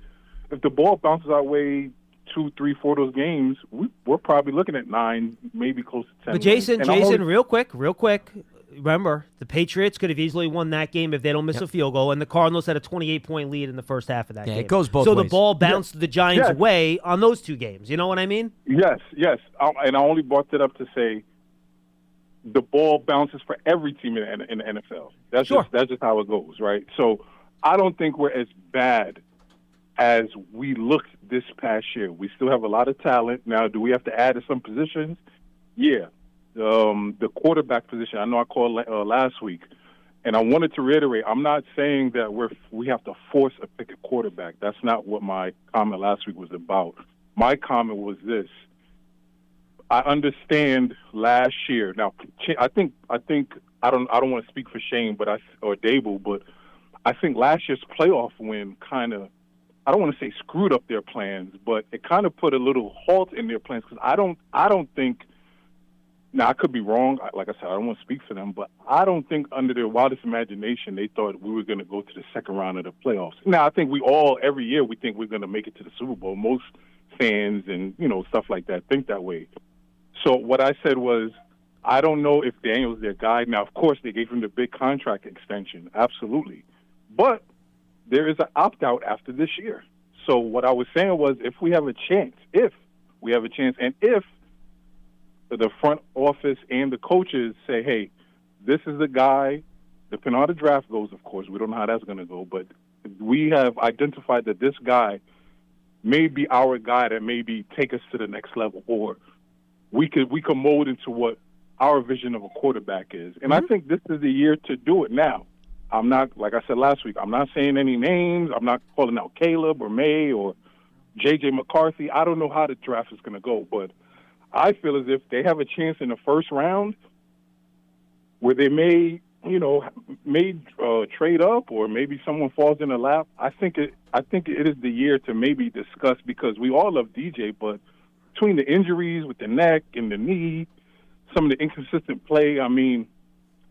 if the ball bounces our way 2, 3, 4 of those games, we're probably looking at 9, maybe close to 10. But Jason, real quick. Remember, the Patriots could have easily won that game if they don't miss a field goal, and the Cardinals had a 28-point lead in the first half of that game. Yeah, it goes both ways. So the ball bounced the Giants' way on those two games. You know what I mean? Yes. And I only brought that up to say the ball bounces for every team in the NFL. That's just how it goes, right? So I don't think we're as bad as we looked this past year. We still have a lot of talent. Now, do we have to add to some positions? Yeah. The quarterback position, I know I called last week, and I wanted to reiterate, I'm not saying that we have to force a pick a quarterback. That's not what my comment last week was about. My comment was this. I understand last year. Now, I think I don't want to speak for Shane or Dable, but I think last year's playoff win kind of, I don't want to say screwed up their plans, but it kind of put a little halt in their plans because I don't think. Now, I could be wrong. Like I said, I don't want to speak for them, but I don't think under their wildest imagination they thought we were going to go to the second round of the playoffs. Now, I think every year we think we're going to make it to the Super Bowl. Most fans and, stuff like that think that way. So what I said was, I don't know if Daniel's their guy. Now, of course, they gave him the big contract extension. Absolutely. But there is an opt-out after this year. So what I was saying was if we have a chance, and if the front office and the coaches say, hey, this is the guy, depending on how the draft goes, of course, we don't know how that's going to go, but we have identified that this guy may be our guy that maybe take us to the next level, or we could mold into what our vision of a quarterback is. And I think this is the year to do it now. I'm not, like I said last week, I'm not saying any names. I'm not calling out Caleb or May or J.J. McCarthy. I don't know how the draft is going to go, but I feel as if they have a chance in the first round where they may trade up or maybe someone falls in the lap. I think it is the year to maybe discuss, because we all love DJ, but between the injuries with the neck and the knee, some of the inconsistent play, I mean,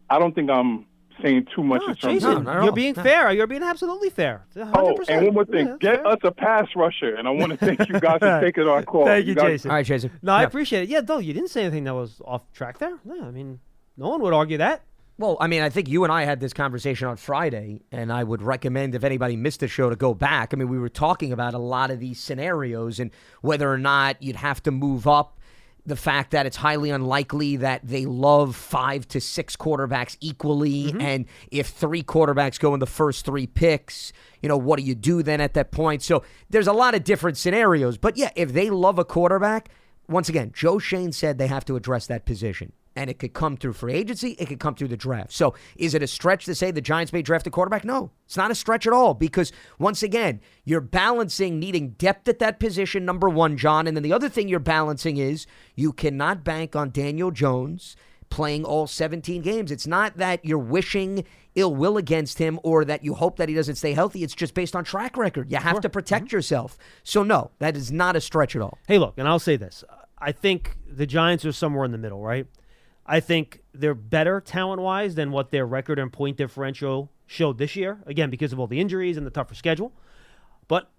I don't think I'm saying too much in terms Jason, of... you're being fair. You're being absolutely fair. 100%. And one more thing. Get us a pass rusher, and I want to thank you guys for taking our call. Thank you, Jason. All right, Jason. No, I appreciate it. Yeah, though, you didn't say anything that was off track there. Yeah, I mean, no one would argue that. Well, I mean, I think you and I had this conversation on Friday, and I would recommend if anybody missed the show to go back. I mean, we were talking about a lot of these scenarios and whether or not you'd have to move up, the fact that it's highly unlikely that they love 5 to 6 quarterbacks equally, and if 3 quarterbacks go in the first 3 picks, what do you do then at that point? So there's a lot of different scenarios. But, yeah, if they love a quarterback, once again, Joe Shane said they have to address that position. And it could come through free agency. It could come through the draft. So is it a stretch to say the Giants may draft a quarterback? No, it's not a stretch at all because, once again, you're balancing needing depth at that position, number one, John. And then the other thing you're balancing is you cannot bank on Daniel Jones playing all 17 games. It's not that you're wishing ill will against him or that you hope that he doesn't stay healthy. It's just based on track record. You have to protect yourself. So, no, that is not a stretch at all. Hey, look, and I'll say this. I think the Giants are somewhere in the middle, right? I think they're better talent-wise than what their record and point differential showed this year, again, because of all the injuries and the tougher schedule. But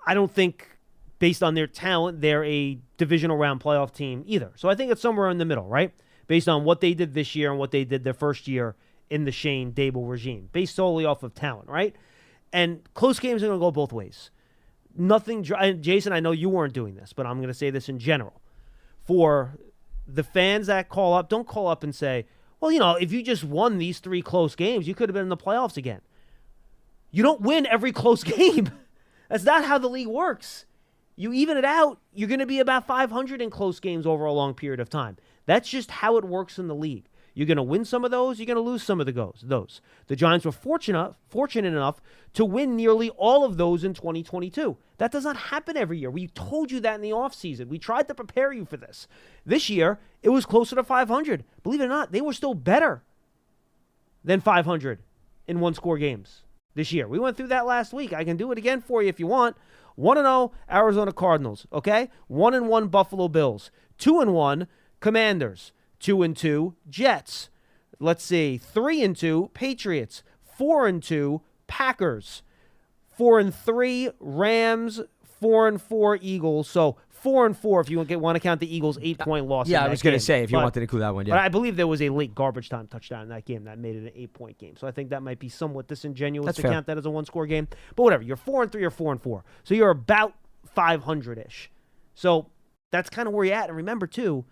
I don't think, based on their talent, they're a divisional round playoff team either. So I think it's somewhere in the middle, right? Based on what they did this year and what they did their first year in the Shane Dable regime, based solely off of talent, right? And close games are going to go both ways. Jason, I know you weren't doing this, but I'm going to say this in general. For the fans that call up, don't call up and say, well, if you just won these 3 close games, you could have been in the playoffs again. You don't win every close game. That's not how the league works. You even it out, you're going to be about 500 in close games over a long period of time. That's just how it works in the league. You're going to win some of those, you're going to lose some of those. The Giants were fortunate enough to win nearly all of those in 2022. That does not happen every year. We told you that in the offseason. We tried to prepare you for this. This year, it was closer to 500. Believe it or not, they were still better than 500 in one-score games this year. We went through that last week. I can do it again for you if you want. 1-0 Arizona Cardinals, okay? 1-1 Buffalo Bills. 2-1 Commanders. 2-2 Jets. Let's see. 3-2 Patriots. 4-2 Packers. 4-3 Rams. 4-4 Eagles. So 4-4 if you want to count the Eagles' 8-point loss. Yeah, I was going to say if you wanted to include that one. Yeah. But I believe there was a late garbage time touchdown in that game that made it an 8-point game. So I think that might be somewhat disingenuous to count that as a one-score game. But whatever, you're 4-3 or 4-4. So you're about 500-ish. So that's kind of where you're at. And remember too,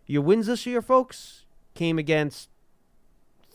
your wins this year, folks, came against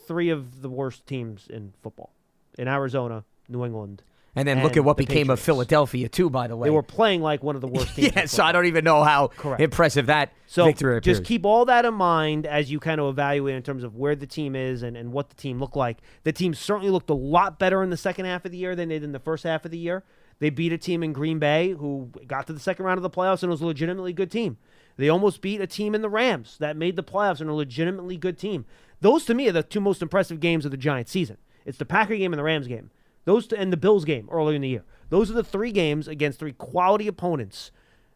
3 of the worst teams in football. In Arizona, New England. And then look at what became of Philadelphia, too, by the way. They were playing like one of the worst teams. Yeah, so I don't even know how impressive that victory appears. Just keep all that in mind as you kind of evaluate in terms of where the team is and what the team looked like. The team certainly looked a lot better in the second half of the year than they did in the first half of the year. They beat a team in Green Bay who got to the second round of the playoffs and was a legitimately good team. They almost beat a team in the Rams that made the playoffs and a legitimately good team. Those, to me, are the 2 most impressive games of the Giants season. It's the Packer game and the Rams game. And the Bills game earlier in the year. Those are the 3 games against 3 quality opponents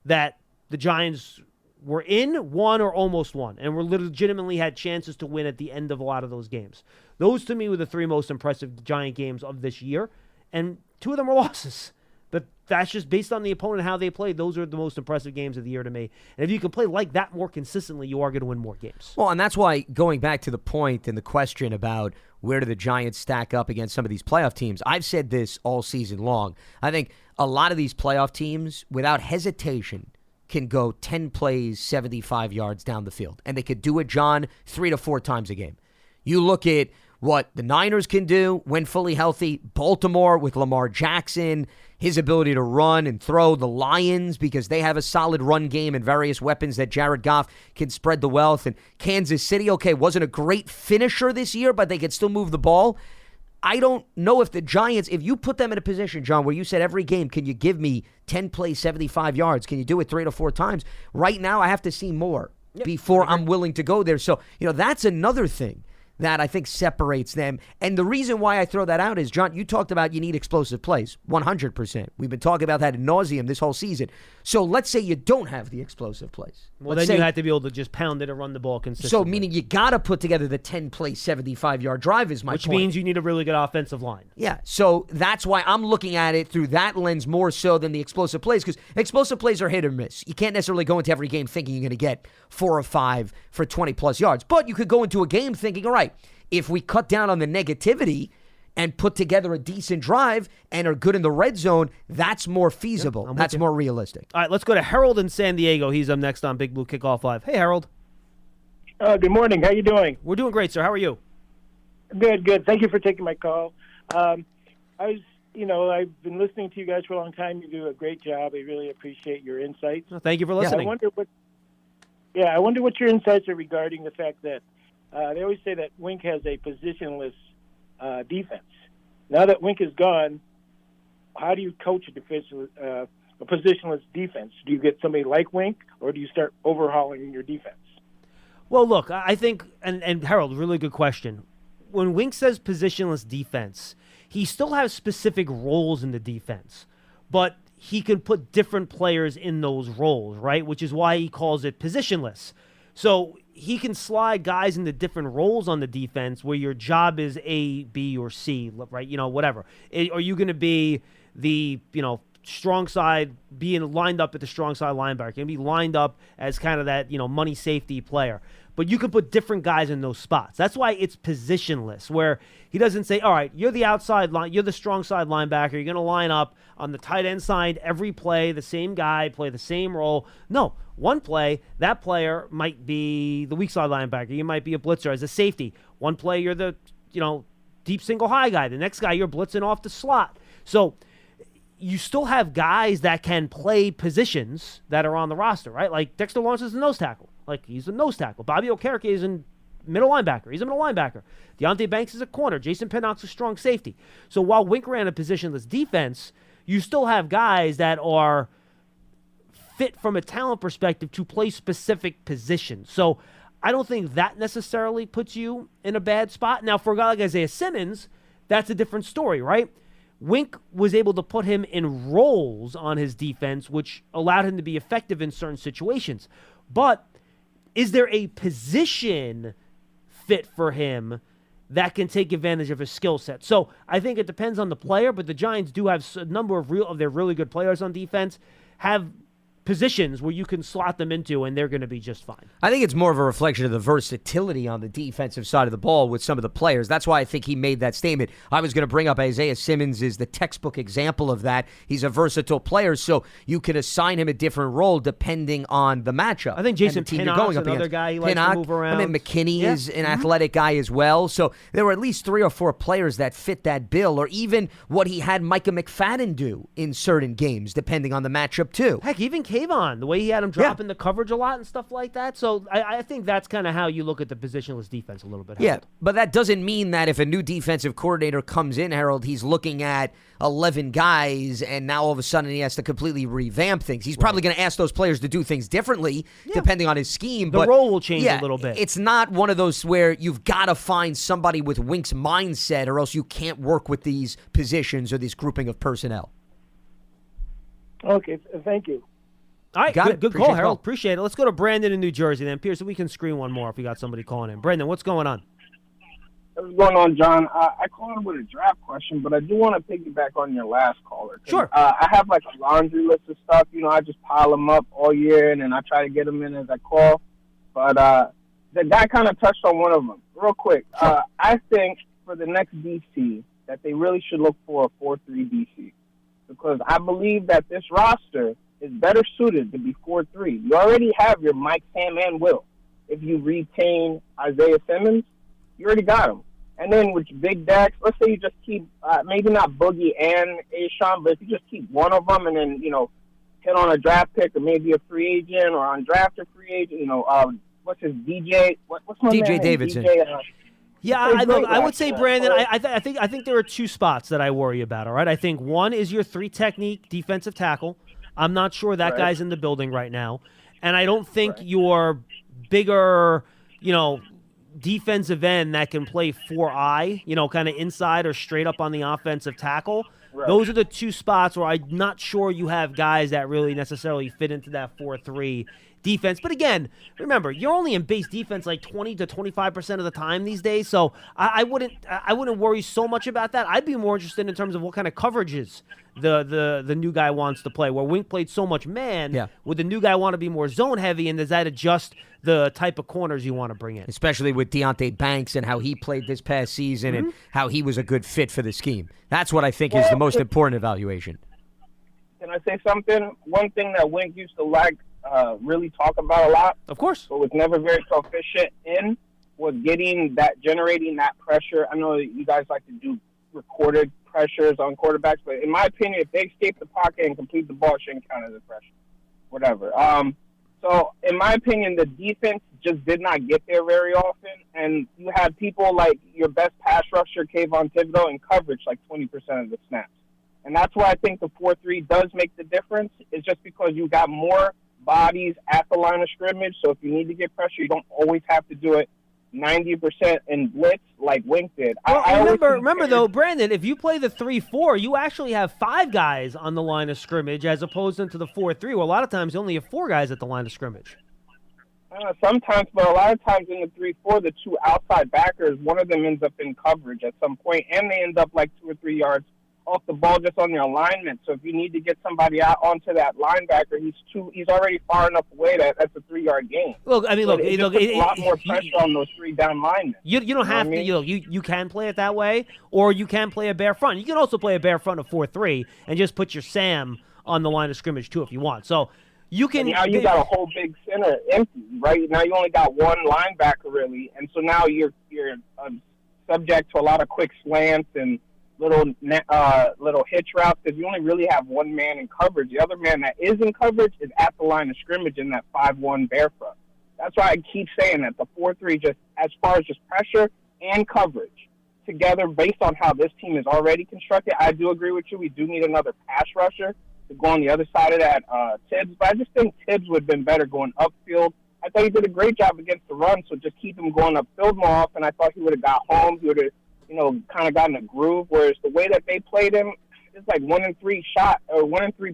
that the Giants were in, won, or almost won, and were legitimately had chances to win at the end of a lot of those games. Those, to me, were the 3 most impressive Giant games of this year, and 2 of them were losses. But that's just based on the opponent, how they played. Those are the most impressive games of the year to me. And if you can play like that more consistently, you are going to win more games. Well, and that's why, going back to the point and the question about where do the Giants stack up against some of these playoff teams, I've said this all season long. I think a lot of these playoff teams, without hesitation, can go 10 plays, 75 yards down the field. And they could do it, John, 3 to 4 times a game. You look at what the Niners can do when fully healthy, Baltimore with Lamar Jackson, his ability to run and throw, the Lions because they have a solid run game and various weapons that Jared Goff can spread the wealth, and Kansas City, okay, wasn't a great finisher this year, but they could still move the ball. I don't know if the Giants, if you put them in a position, John, where you said every game, can you give me 10 plays, 75 yards? Can you do it 3 to 4 times? Right now, I have to see more before I'm willing to go there. So, that's another thing that I think separates them. And the reason why I throw that out is, John, you talked about you need explosive plays, 100%. We've been talking about that ad nauseum this whole season. So let's say you don't have the explosive plays. Well, then you have to be able to just pound it or run the ball consistently. So meaning you got to put together the 10-play, 75-yard drive is my point. Which means you need a really good offensive line. Yeah, so that's why I'm looking at it through that lens more so than the explosive plays, because explosive plays are hit or miss. You can't necessarily go into every game thinking you're going to get 4 or 5 for 20-plus yards. But you could go into a game thinking, all right, if we cut down on the negativity and put together a decent drive and are good in the red zone, that's more feasible. Yeah, that's more realistic. All right, let's go to Harold in San Diego. He's up next on Big Blue Kickoff Live. Hey, Harold. Good morning. How you doing? We're doing great, sir. How are you? Good. Thank you for taking my call. I've been listening to you guys for a long time. You do a great job. I really appreciate your insights. Well, thank you for listening. I wonder what your insights are regarding the fact that they always say that Wink has a positionless defense. Now that Wink is gone, how do you coach a positionless defense? Do you get somebody like Wink, or do you start overhauling your defense? Well, look, I think, and Harold, really good question. When Wink says positionless defense, he still has specific roles in the defense, but he can put different players in those roles, right? Which is why he calls it positionless. So he can slide guys into different roles on the defense where your job is A, B, or C, right? Whatever. Are you going to be the, strong side, being lined up at the strong side linebacker? You're going to be lined up as kind of that, money safety player. But you can put different guys in those spots. That's why it's positionless, where he doesn't say, all right, you're the outside line, you're the strong side linebacker, you're going to line up on the tight end side every play, the same guy, play the same role. No, one play, that player might be the weak side linebacker. You might be a blitzer as a safety. One play, you're the, deep single high guy. The next guy, you're blitzing off the slot. So you still have guys that can play positions that are on the roster, right? Like Dexter Lawrence is a nose tackle. Like, he's a nose tackle. Bobby Okereke is a middle linebacker. He's a middle linebacker. Deontay Banks is a corner. Jason Pinnock's a strong safety. So while Wink ran a positionless defense, you still have guys that are fit from a talent perspective to play specific positions. So I don't think that necessarily puts you in a bad spot. Now, for a guy like Isaiah Simmons, that's a different story, right? Wink was able to put him in roles on his defense, which allowed him to be effective in certain situations. But is there a position fit for him that can take advantage of his skill set? So I think it depends on the player, but the Giants do have a number of their really good players on defense have positions where you can slot them into, and they're going to be just fine. I think it's more of a reflection of the versatility on the defensive side of the ball with some of the players. That's why I think he made that statement. I was going to bring up Isaiah Simmons is the textbook example of that. He's a versatile player, so you can assign him a different role depending on the matchup. I think Jason Pinnock's another guy he likes to move around. I mean, McKinney is an athletic guy as well. So there were at least 3 or 4 players that fit that bill, or even what he had Micah McFadden do in certain games, depending on the matchup too. Heck, even Kayvon, the way he had him dropping the coverage a lot and stuff like that. So I think that's kind of how you look at the positionless defense a little bit, Harold. Yeah, but that doesn't mean that if a new defensive coordinator comes in, Harold, he's looking at 11 guys and now all of a sudden he has to completely revamp things. He's probably going to ask those players to do things differently depending on his scheme. The role will change a little bit. It's not one of those where you've got to find somebody with Wink's mindset or else you can't work with these positions or this grouping of personnel. Okay, thank you. All right, good call, Harold. Appreciate it. Let's go to Brandon in New Jersey then. Pearson, we can screen one more if we got somebody calling in. Brandon, what's going on? What's going on, John? I called in with a draft question, but I do want to piggyback on your last caller. Sure. I have like a laundry list of stuff. I just pile them up all year, and then I try to get them in as I call. But the guy kind of touched on one of them. Real quick, sure. I think for the next DC that they really should look for a 4-3 DC because I believe that this roster is better suited to be 4-3. You already have your Mike, Sam, and Will. If you retain Isaiah Simmons, you already got him. And then with Big Dax, let's say you just keep, maybe not Boogie and Ashawn, but if you just keep one of them and then, hit on a draft pick or maybe a free agent or undrafted free agent, what's his DJ? What's my DJ name? Davidson. I would say, Brandon, I think there are 2 spots that I worry about, all right? I think one is your 3-technique defensive tackle. I'm not sure that guy's in the building right now. And I don't think your bigger, defensive end that can play 4-eye, kind of inside or straight up on the offensive tackle. Right. Those are the two spots where I'm not sure you have guys that really necessarily fit into that 4-3 defense. But again, remember, you're only in base defense like 20 to 25% of the time these days, so I wouldn't worry so much about that. I'd be more interested in terms of what kind of coverages the new guy wants to play. Where Wink played so much man, would the new guy want to be more zone heavy, and does that adjust the type of corners you want to bring in? Especially with Deonte Banks and how he played this past season and how he was a good fit for the scheme. That's what I think is the most important evaluation. Can I say something? One thing that Wink used to really talk about a lot, of course, but was never very proficient in, was generating that pressure. I know you guys like to do recorded pressures on quarterbacks, but in my opinion, if they escape the pocket and complete the ball, it shouldn't count as a pressure. Whatever. So in my opinion, the defense just did not get there very often, and you had people like your best pass rusher, Kayvon Thibodeau, in coverage like 20% of the snaps. And that's why I think the 4-3 does make the difference. It's just because you got more bodies at the line of scrimmage, so if you need to get pressure, you don't always have to do it 90% in blitz like Wink did. Well, remember though, Brandon, if you play the 3-4, you actually have 5 guys on the line of scrimmage as opposed to the 4-3, where a lot of times you only have 4 guys at the line of scrimmage. Sometimes, but a lot of times in the 3-4, the 2 outside backers, one of them ends up in coverage at some point, and they end up like 2 or 3 yards off the ball just on their alignment. So if you need to get somebody out onto that linebacker, he's already far enough away that that's a 3-yard gain. Look, I mean, so it puts a lot more pressure on those 3 down linemen. You don't have to. You can play it that way, or you can play a bare front. You can also play a bare front of 4-3 and just put your Sam on the line of scrimmage too if you want. So you can. Now you got a whole big center empty, right? Now you only got one linebacker really, and so now you're subject to a lot of quick slants and little hitch routes because you only really have one man in coverage. The other man that is in coverage is at the line of scrimmage in that 5-1 bear front. That's why I keep saying that the 4-3, just as far as just pressure and coverage together based on how this team is already constructed, I do agree with you. We do need another pass rusher to go on the other side of that Tibbs, but I just think Tibbs would have been better going upfield. I thought he did a great job against the run, so just keep him going upfield more often. I thought he would have got home. He would have kind of gotten a groove, whereas the way that they played him, it's like 1 in 3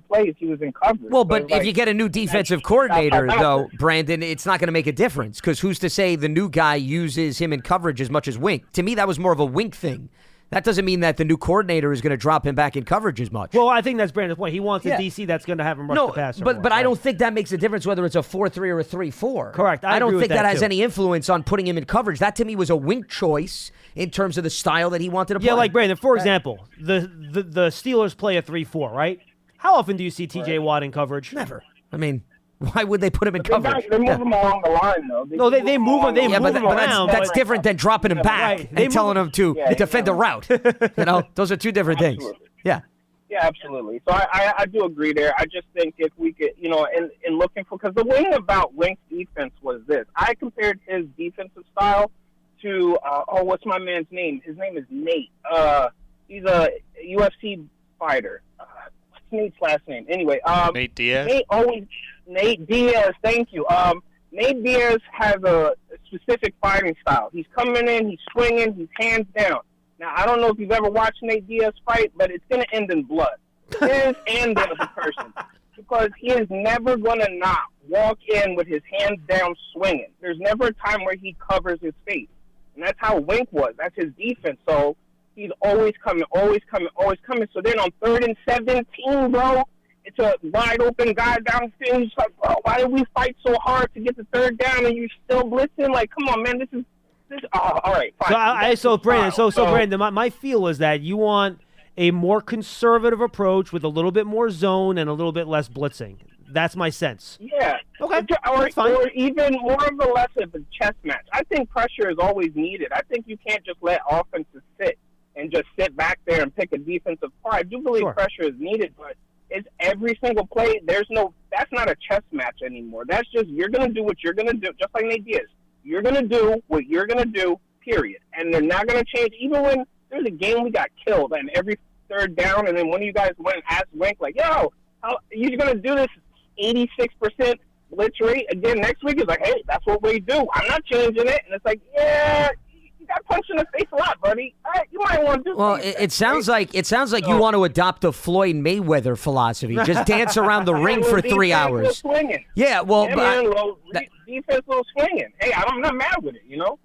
plays he was in coverage. Well, but if you get a new defensive coordinator, though, Brandon, it's not going to make a difference because who's to say the new guy uses him in coverage as much as Wink? To me, that was more of a Wink thing. That doesn't mean that the new coordinator is going to drop him back in coverage as much. Well, I think that's Brandon's point. He wants a DC that's going to have him rush the passer. But I don't think that makes a difference whether it's a 4-3 or a 3-4. Correct. I don't think that has any influence on putting him in coverage. That to me was a Wink choice in terms of the style that he wanted to play. Yeah, like Brandon, for example, the Steelers play a 3-4, right? How often do you see TJ Watt in coverage? Never. I mean, why would they put him in coverage? They move him along the line, though. They move him. They move him around. That's different than dropping him back and telling him to defend a route. Those are two different things. Yeah. Yeah, absolutely. So I do agree there. I just think if we could, in looking for, because the thing about Wink's defense was this. I compared his defensive style to, what's my man's name? His name is Nate. He's a UFC fighter. What's Nate's last name? Anyway. Nate Diaz? Nate Diaz, thank you. Nate Diaz has a specific fighting style. He's coming in, he's swinging, he's hands down. Now, I don't know if you've ever watched Nate Diaz fight, but it's going to end in blood. His and the other person. Because he is never going to not walk in with his hands down swinging. There's never a time where he covers his face. And that's how Wink was. That's his defense. So he's always coming, always coming, always coming. So then on 3rd and 17, bro, it's a wide open guy downfield. He's like, bro, why did we fight so hard to get the 3rd down and you're still blitzing? Like, come on, man, this. All right, fine. So Brandon, my feel is that you want a more conservative approach with a little bit more zone and a little bit less blitzing. That's my sense. Yeah. Okay. Or even more of a less of a chess match. I think pressure is always needed. I think you can't just let offenses sit and just sit back there and pick a defensive part. I do believe pressure is needed, but it's every single play. That's not a chess match anymore. That's just you're going to do what you're going to do, just like Nate Diaz. You're going to do what you're going to do, period. And they're not going to change. Even when there's a game we got killed and every 3rd down, and then one of you guys went and asked Wink, like, yo, how you're going to do this 86% blitz rate again next week, it's like, hey, that's what we do. I'm not changing it. And it's like, yeah, you got punched in the face a lot, buddy. All right, you might want to do Well, it sounds like you want to adopt a Floyd Mayweather philosophy. Just dance around the ring for 3 hours. Swinging. Yeah, well, defense little swinging. Hey, I'm not mad with it, you know?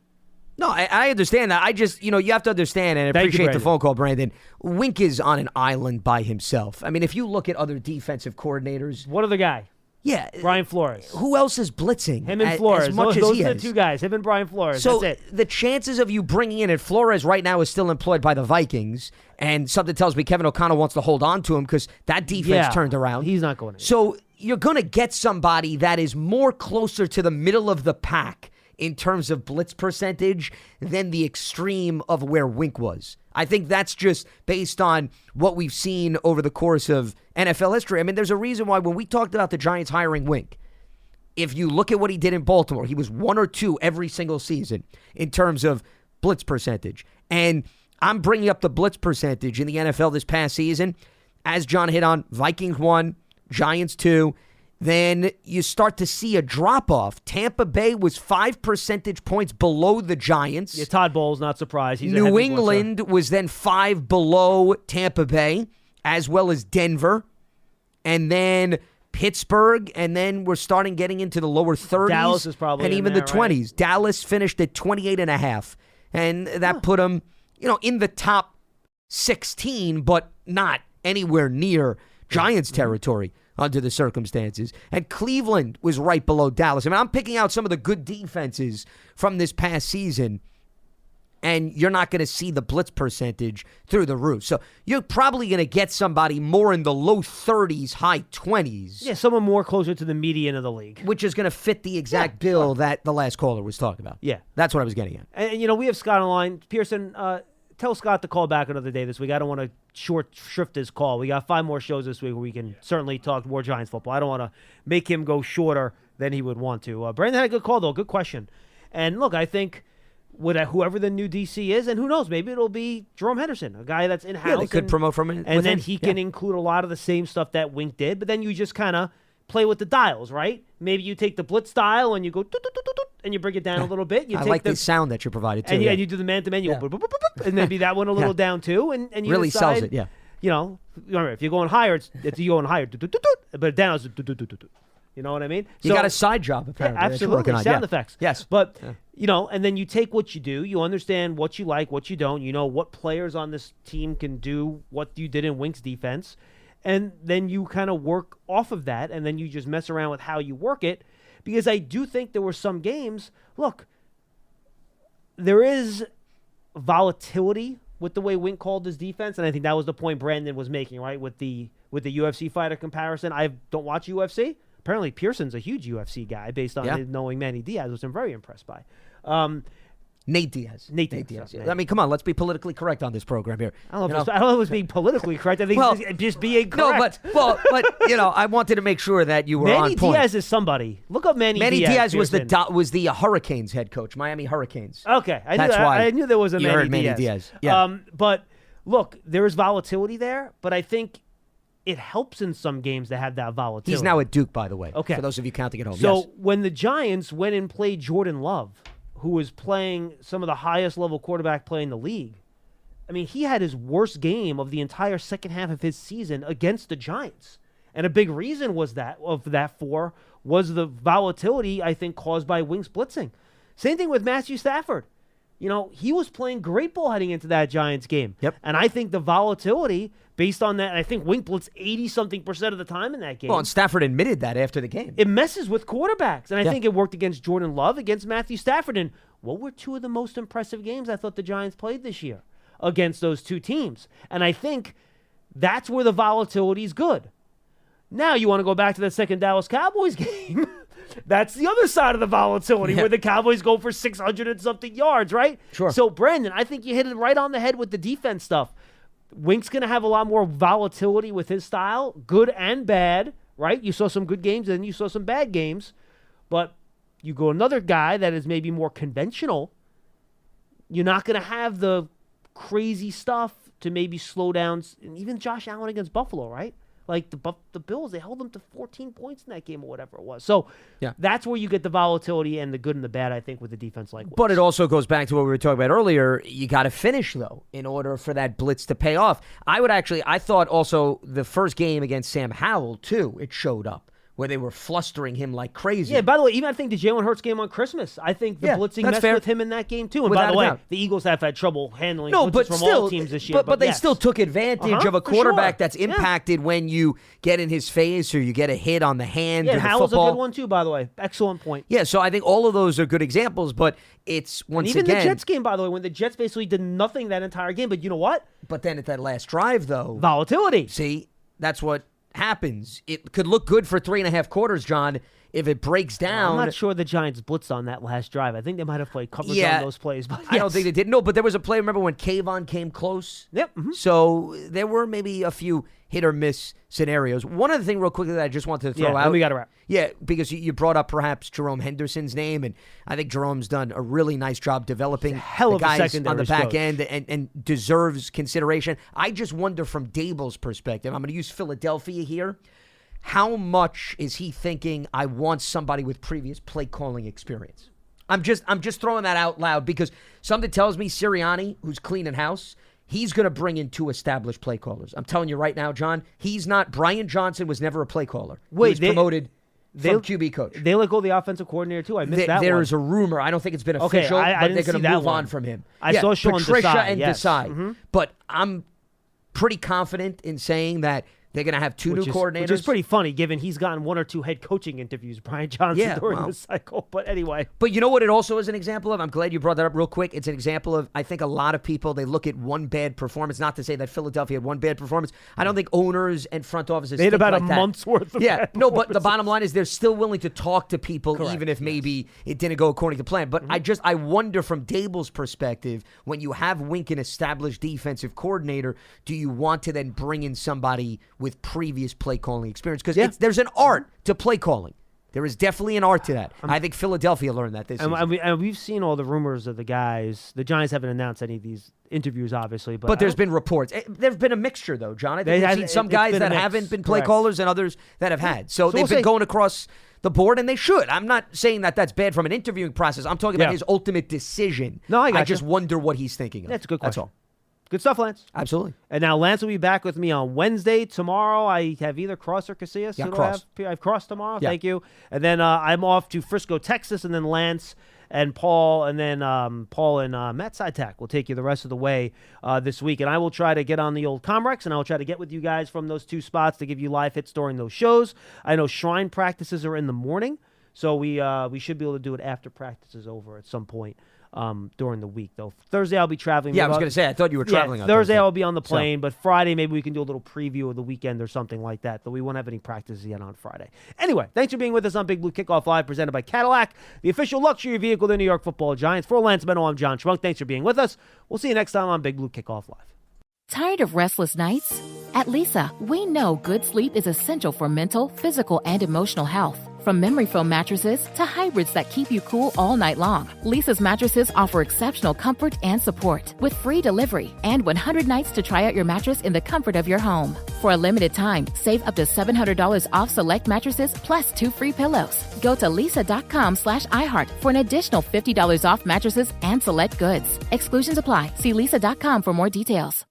No, I understand that. I just, you have to understand, and I appreciate the phone call, Brandon. Wink is on an island by himself. I mean, if you look at other defensive coordinators. What other guy? Yeah. Brian Flores. Who else is blitzing? Him and Flores. As much those as he are is. the two guys. Him and Brian Flores. So that's it. The chances of you bringing in, and Flores right now is still employed by the Vikings, and something tells me Kevin O'Connell wants to hold on to him because that defense turned around. He's not going to. So you're going to get somebody that is more closer to the middle of the pack in terms of blitz percentage than the extreme of where Wink was. I think that's just based on what we've seen over the course of NFL history. I mean, there's a reason why when we talked about the Giants hiring Wink, if you look at what he did in Baltimore, he was 1 or 2 every single season in terms of blitz percentage. And I'm bringing up the blitz percentage in the NFL this past season. As John hit on, Vikings 1, Giants 2. Then you start to see a drop-off. Tampa Bay was 5 percentage points below the Giants. Yeah, Todd Bowles, not surprised. He's New England was then 5 below Tampa Bay, as well as Denver. And then Pittsburgh, and then we're starting getting into the lower 30s. Dallas is probably and in even there, the 20s. right? Dallas finished at 28.5. And that put them, in the top 16, but not anywhere near Giants territory under the circumstances. And Cleveland was right below Dallas. I mean, I'm picking out some of the good defenses from this past season, and you're not going to see the blitz percentage through the roof. So you're probably going to get somebody more in the low 30s, high 20s. Yeah, someone more closer to the median of the league. Which is going to fit the exact bill that the last caller was talking about. Yeah. That's what I was getting at. And, we have Scott on the line. Pearson, tell Scott to call back another day this week. I don't want to shrift his call. We got 5 more shows this week where we can certainly talk more Giants football. I don't want to make him go shorter than he would want to. Brandon had a good call, though. Good question. And, look, I think whoever the new DC is, and who knows, maybe it'll be Jerome Henderson, a guy that's in-house. Yeah, they could promote from it. And then he can include a lot of the same stuff that Wink did, but then you just kind of play with the dials, right? Maybe you take the blitz dial and you go and you bring it down a little bit. You I take like the sound that you provided too. And you do the man-to-man, and maybe that one a little down too, and you really decide, sells it. Yeah, if you're going higher, it's you're going higher, but down is. You know what I mean? You got a side job apparently. Yeah, absolutely, sound effects. Yes, but and then you take what you do. You understand what you like, what you don't. You know what players on this team can do, what you did in Wink's defense. And then you kind of work off of that, and then you just mess around with how you work it. Because I do think there were some games, look, there is volatility with the way Wink called his defense, and I think that was the point Brandon was making, right, with the UFC fighter comparison. I don't watch UFC. Apparently Pearson's a huge UFC guy based on his knowing Manny Diaz, which I'm very impressed by. Nate Diaz. Nate Diaz. Yeah. I mean, come on, let's be politically correct on this program here. I don't know if it was being politically correct. I think it's just being correct. No, but I wanted to make sure that you were on point. Manny Diaz is somebody. Look up Manny Diaz. Manny Diaz was the Hurricanes head coach, Miami Hurricanes. Okay, I knew there was a Manny Diaz. Yeah. But look, there is volatility there, but I think it helps in some games to have that volatility. He's now at Duke, by the way. Okay. For those of you counting at home. So when the Giants went and played Jordan Love, who was playing some of the highest level quarterback play in the league, I mean, he had his worst game of the entire second half of his season against the Giants. And a big reason was was the volatility, I think, caused by Wink's blitzing. Same thing with Matthew Stafford. He was playing great ball heading into that Giants game. Yep. And I think the volatility, based on that, I think Wink blitzed 80-something% of the time in that game. Well, and Stafford admitted that after the game. It messes with quarterbacks. And I think it worked against Jordan Love, against Matthew Stafford. And what were 2 of the most impressive games I thought the Giants played this year against those 2 teams? And I think that's where the volatility is good. Now you want to go back to that second Dallas Cowboys game. That's the other side of the volatility where the Cowboys go for 600 and something yards, right? Sure. So, Brandon, I think you hit it right on the head with the defense stuff. Wink's going to have a lot more volatility with his style, good and bad, right? You saw some good games and you saw some bad games. But you go another guy that is maybe more conventional, you're not going to have the crazy stuff to maybe slow down. And even Josh Allen against Buffalo, right? Like the Bills, they held them to 14 points in that game or whatever it was. So that's where you get the volatility and the good and the bad, I think, with the defense like. But it also goes back to what we were talking about earlier. You got to finish, though, in order for that blitz to pay off. I thought also the first game against Sam Howell, too, it showed up, where they were flustering him like crazy. Yeah, by the way, even I think the Jalen Hurts game on Christmas, I think the blitzing messed with him in that game too. And Without by the way, doubt. the Eagles have had trouble handling blitzes from all teams this year. But they still took advantage of a quarterback that's impacted when you get in his face or you get a hit on the hand or the Howell's football. a good one too, by the way. Excellent point. Yeah, so I think all of those are good examples, but it's even the Jets game, by the way, when the Jets basically did nothing that entire game, but you know what? But then at that last drive, though. Volatility. See, that's what happens. It could look good for 3.5 quarters, John. If it breaks down, I'm not sure the Giants blitzed on that last drive. I think they might have played coverage on those plays. But I don't think they did. No, but there was a play. Remember when Kayvon came close? Yep. So there were maybe a few hit or miss scenarios. One other thing, real quickly, that I just wanted to throw out. We got to wrap. Yeah, because you brought up perhaps Jerome Henderson's name, and I think Jerome's done a really nice job developing hell of the guys a secondary on the back coach. end and deserves consideration. I just wonder from Dable's perspective. I'm going to use Philadelphia here. How much is he thinking, I want somebody with previous play calling experience? I'm just throwing that out loud because something tells me Sirianni, who's cleaning house, he's going to bring in 2 established play callers. I'm telling you right now, John, he's not. Brian Johnson was never a play caller. He was promoted from QB coach. They let go of the offensive coordinator too. I missed that one. There's a rumor. I don't think it's been official, but they're going to move on from him. I saw Sean Patricia Desai, and yes. Desai. Mm-hmm. But I'm pretty confident in saying that they're going to have two new coordinators. Which is pretty funny, given he's gotten 1 or 2 head coaching interviews, Brian Johnson, during this cycle. But anyway. But you know what it also is an example of? I'm glad you brought that up real quick. It's an example of, I think a lot of people, they look at one bad performance. Not to say that Philadelphia had one bad performance. I don't think owners and front offices they had about like a month's worth of bad but the bottom line is they're still willing to talk to people, Correct, even if maybe it didn't go according to plan. But I wonder from Dable's perspective, when you have Wink, an established defensive coordinator, do you want to then bring in somebody with previous play calling experience? Because there's an art to play calling. There is definitely an art to that. I think Philadelphia learned that this season. And we've seen all the rumors of the guys. The Giants haven't announced any of these interviews, obviously. But there's been reports. There's been a mixture, though, John. I think we've seen some guys that haven't been play callers and others that have had. So they've been going across the board, and they should. I'm not saying that that's bad from an interviewing process. I'm talking about his ultimate decision. No, I just wonder what he's thinking of. That's a good question. That's all. Good stuff, Lance. Absolutely. And now Lance will be back with me on Wednesday. Tomorrow, I have either Cross or Casillas. Yeah, Cross. I have Cross tomorrow. Yeah. Thank you. And then I'm off to Frisco, Texas, and then Lance and Paul, and then Paul and Matt Sitek will take you the rest of the way this week. And I will try to get on the old Comrex, and I will try to get with you guys from those 2 spots to give you live hits during those shows. I know Shrine practices are in the morning, so we should be able to do it after practice is over at some point. During the week, though. Thursday, I'll be traveling. Yeah, I was going to say, I thought you were traveling on Thursday. I'll be on the plane, but Friday, maybe we can do a little preview of the weekend or something like that, though we won't have any practices yet on Friday. Anyway, thanks for being with us on Big Blue Kickoff Live, presented by Cadillac, the official luxury vehicle of the New York Football Giants. For Lance Meadow, I'm John Schmuck. Thanks for being with us. We'll see you next time on Big Blue Kickoff Live. Tired of restless nights? At Leesa, we know good sleep is essential for mental, physical, and emotional health. From memory foam mattresses to hybrids that keep you cool all night long, Leesa's mattresses offer exceptional comfort and support with free delivery and 100 nights to try out your mattress in the comfort of your home. For a limited time, save up to $700 off select mattresses plus 2 free pillows. Go to leesa.com/iHeart for an additional $50 off mattresses and select goods. Exclusions apply. See leesa.com for more details.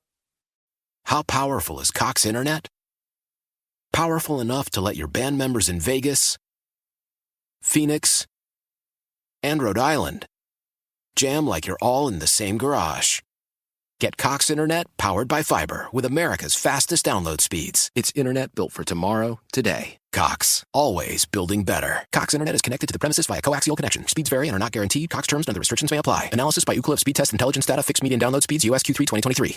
How powerful is Cox Internet? Powerful enough to let your band members in Vegas, Phoenix, and Rhode Island jam like you're all in the same garage. Get Cox Internet powered by fiber with America's fastest download speeds. It's internet built for tomorrow, today. Cox, always building better. Cox Internet is connected to the premises via coaxial connection. Speeds vary and are not guaranteed. Cox terms and other restrictions may apply. Analysis by Ookla Speed Test Intelligence Data. Fixed median download speeds. US Q3 2023.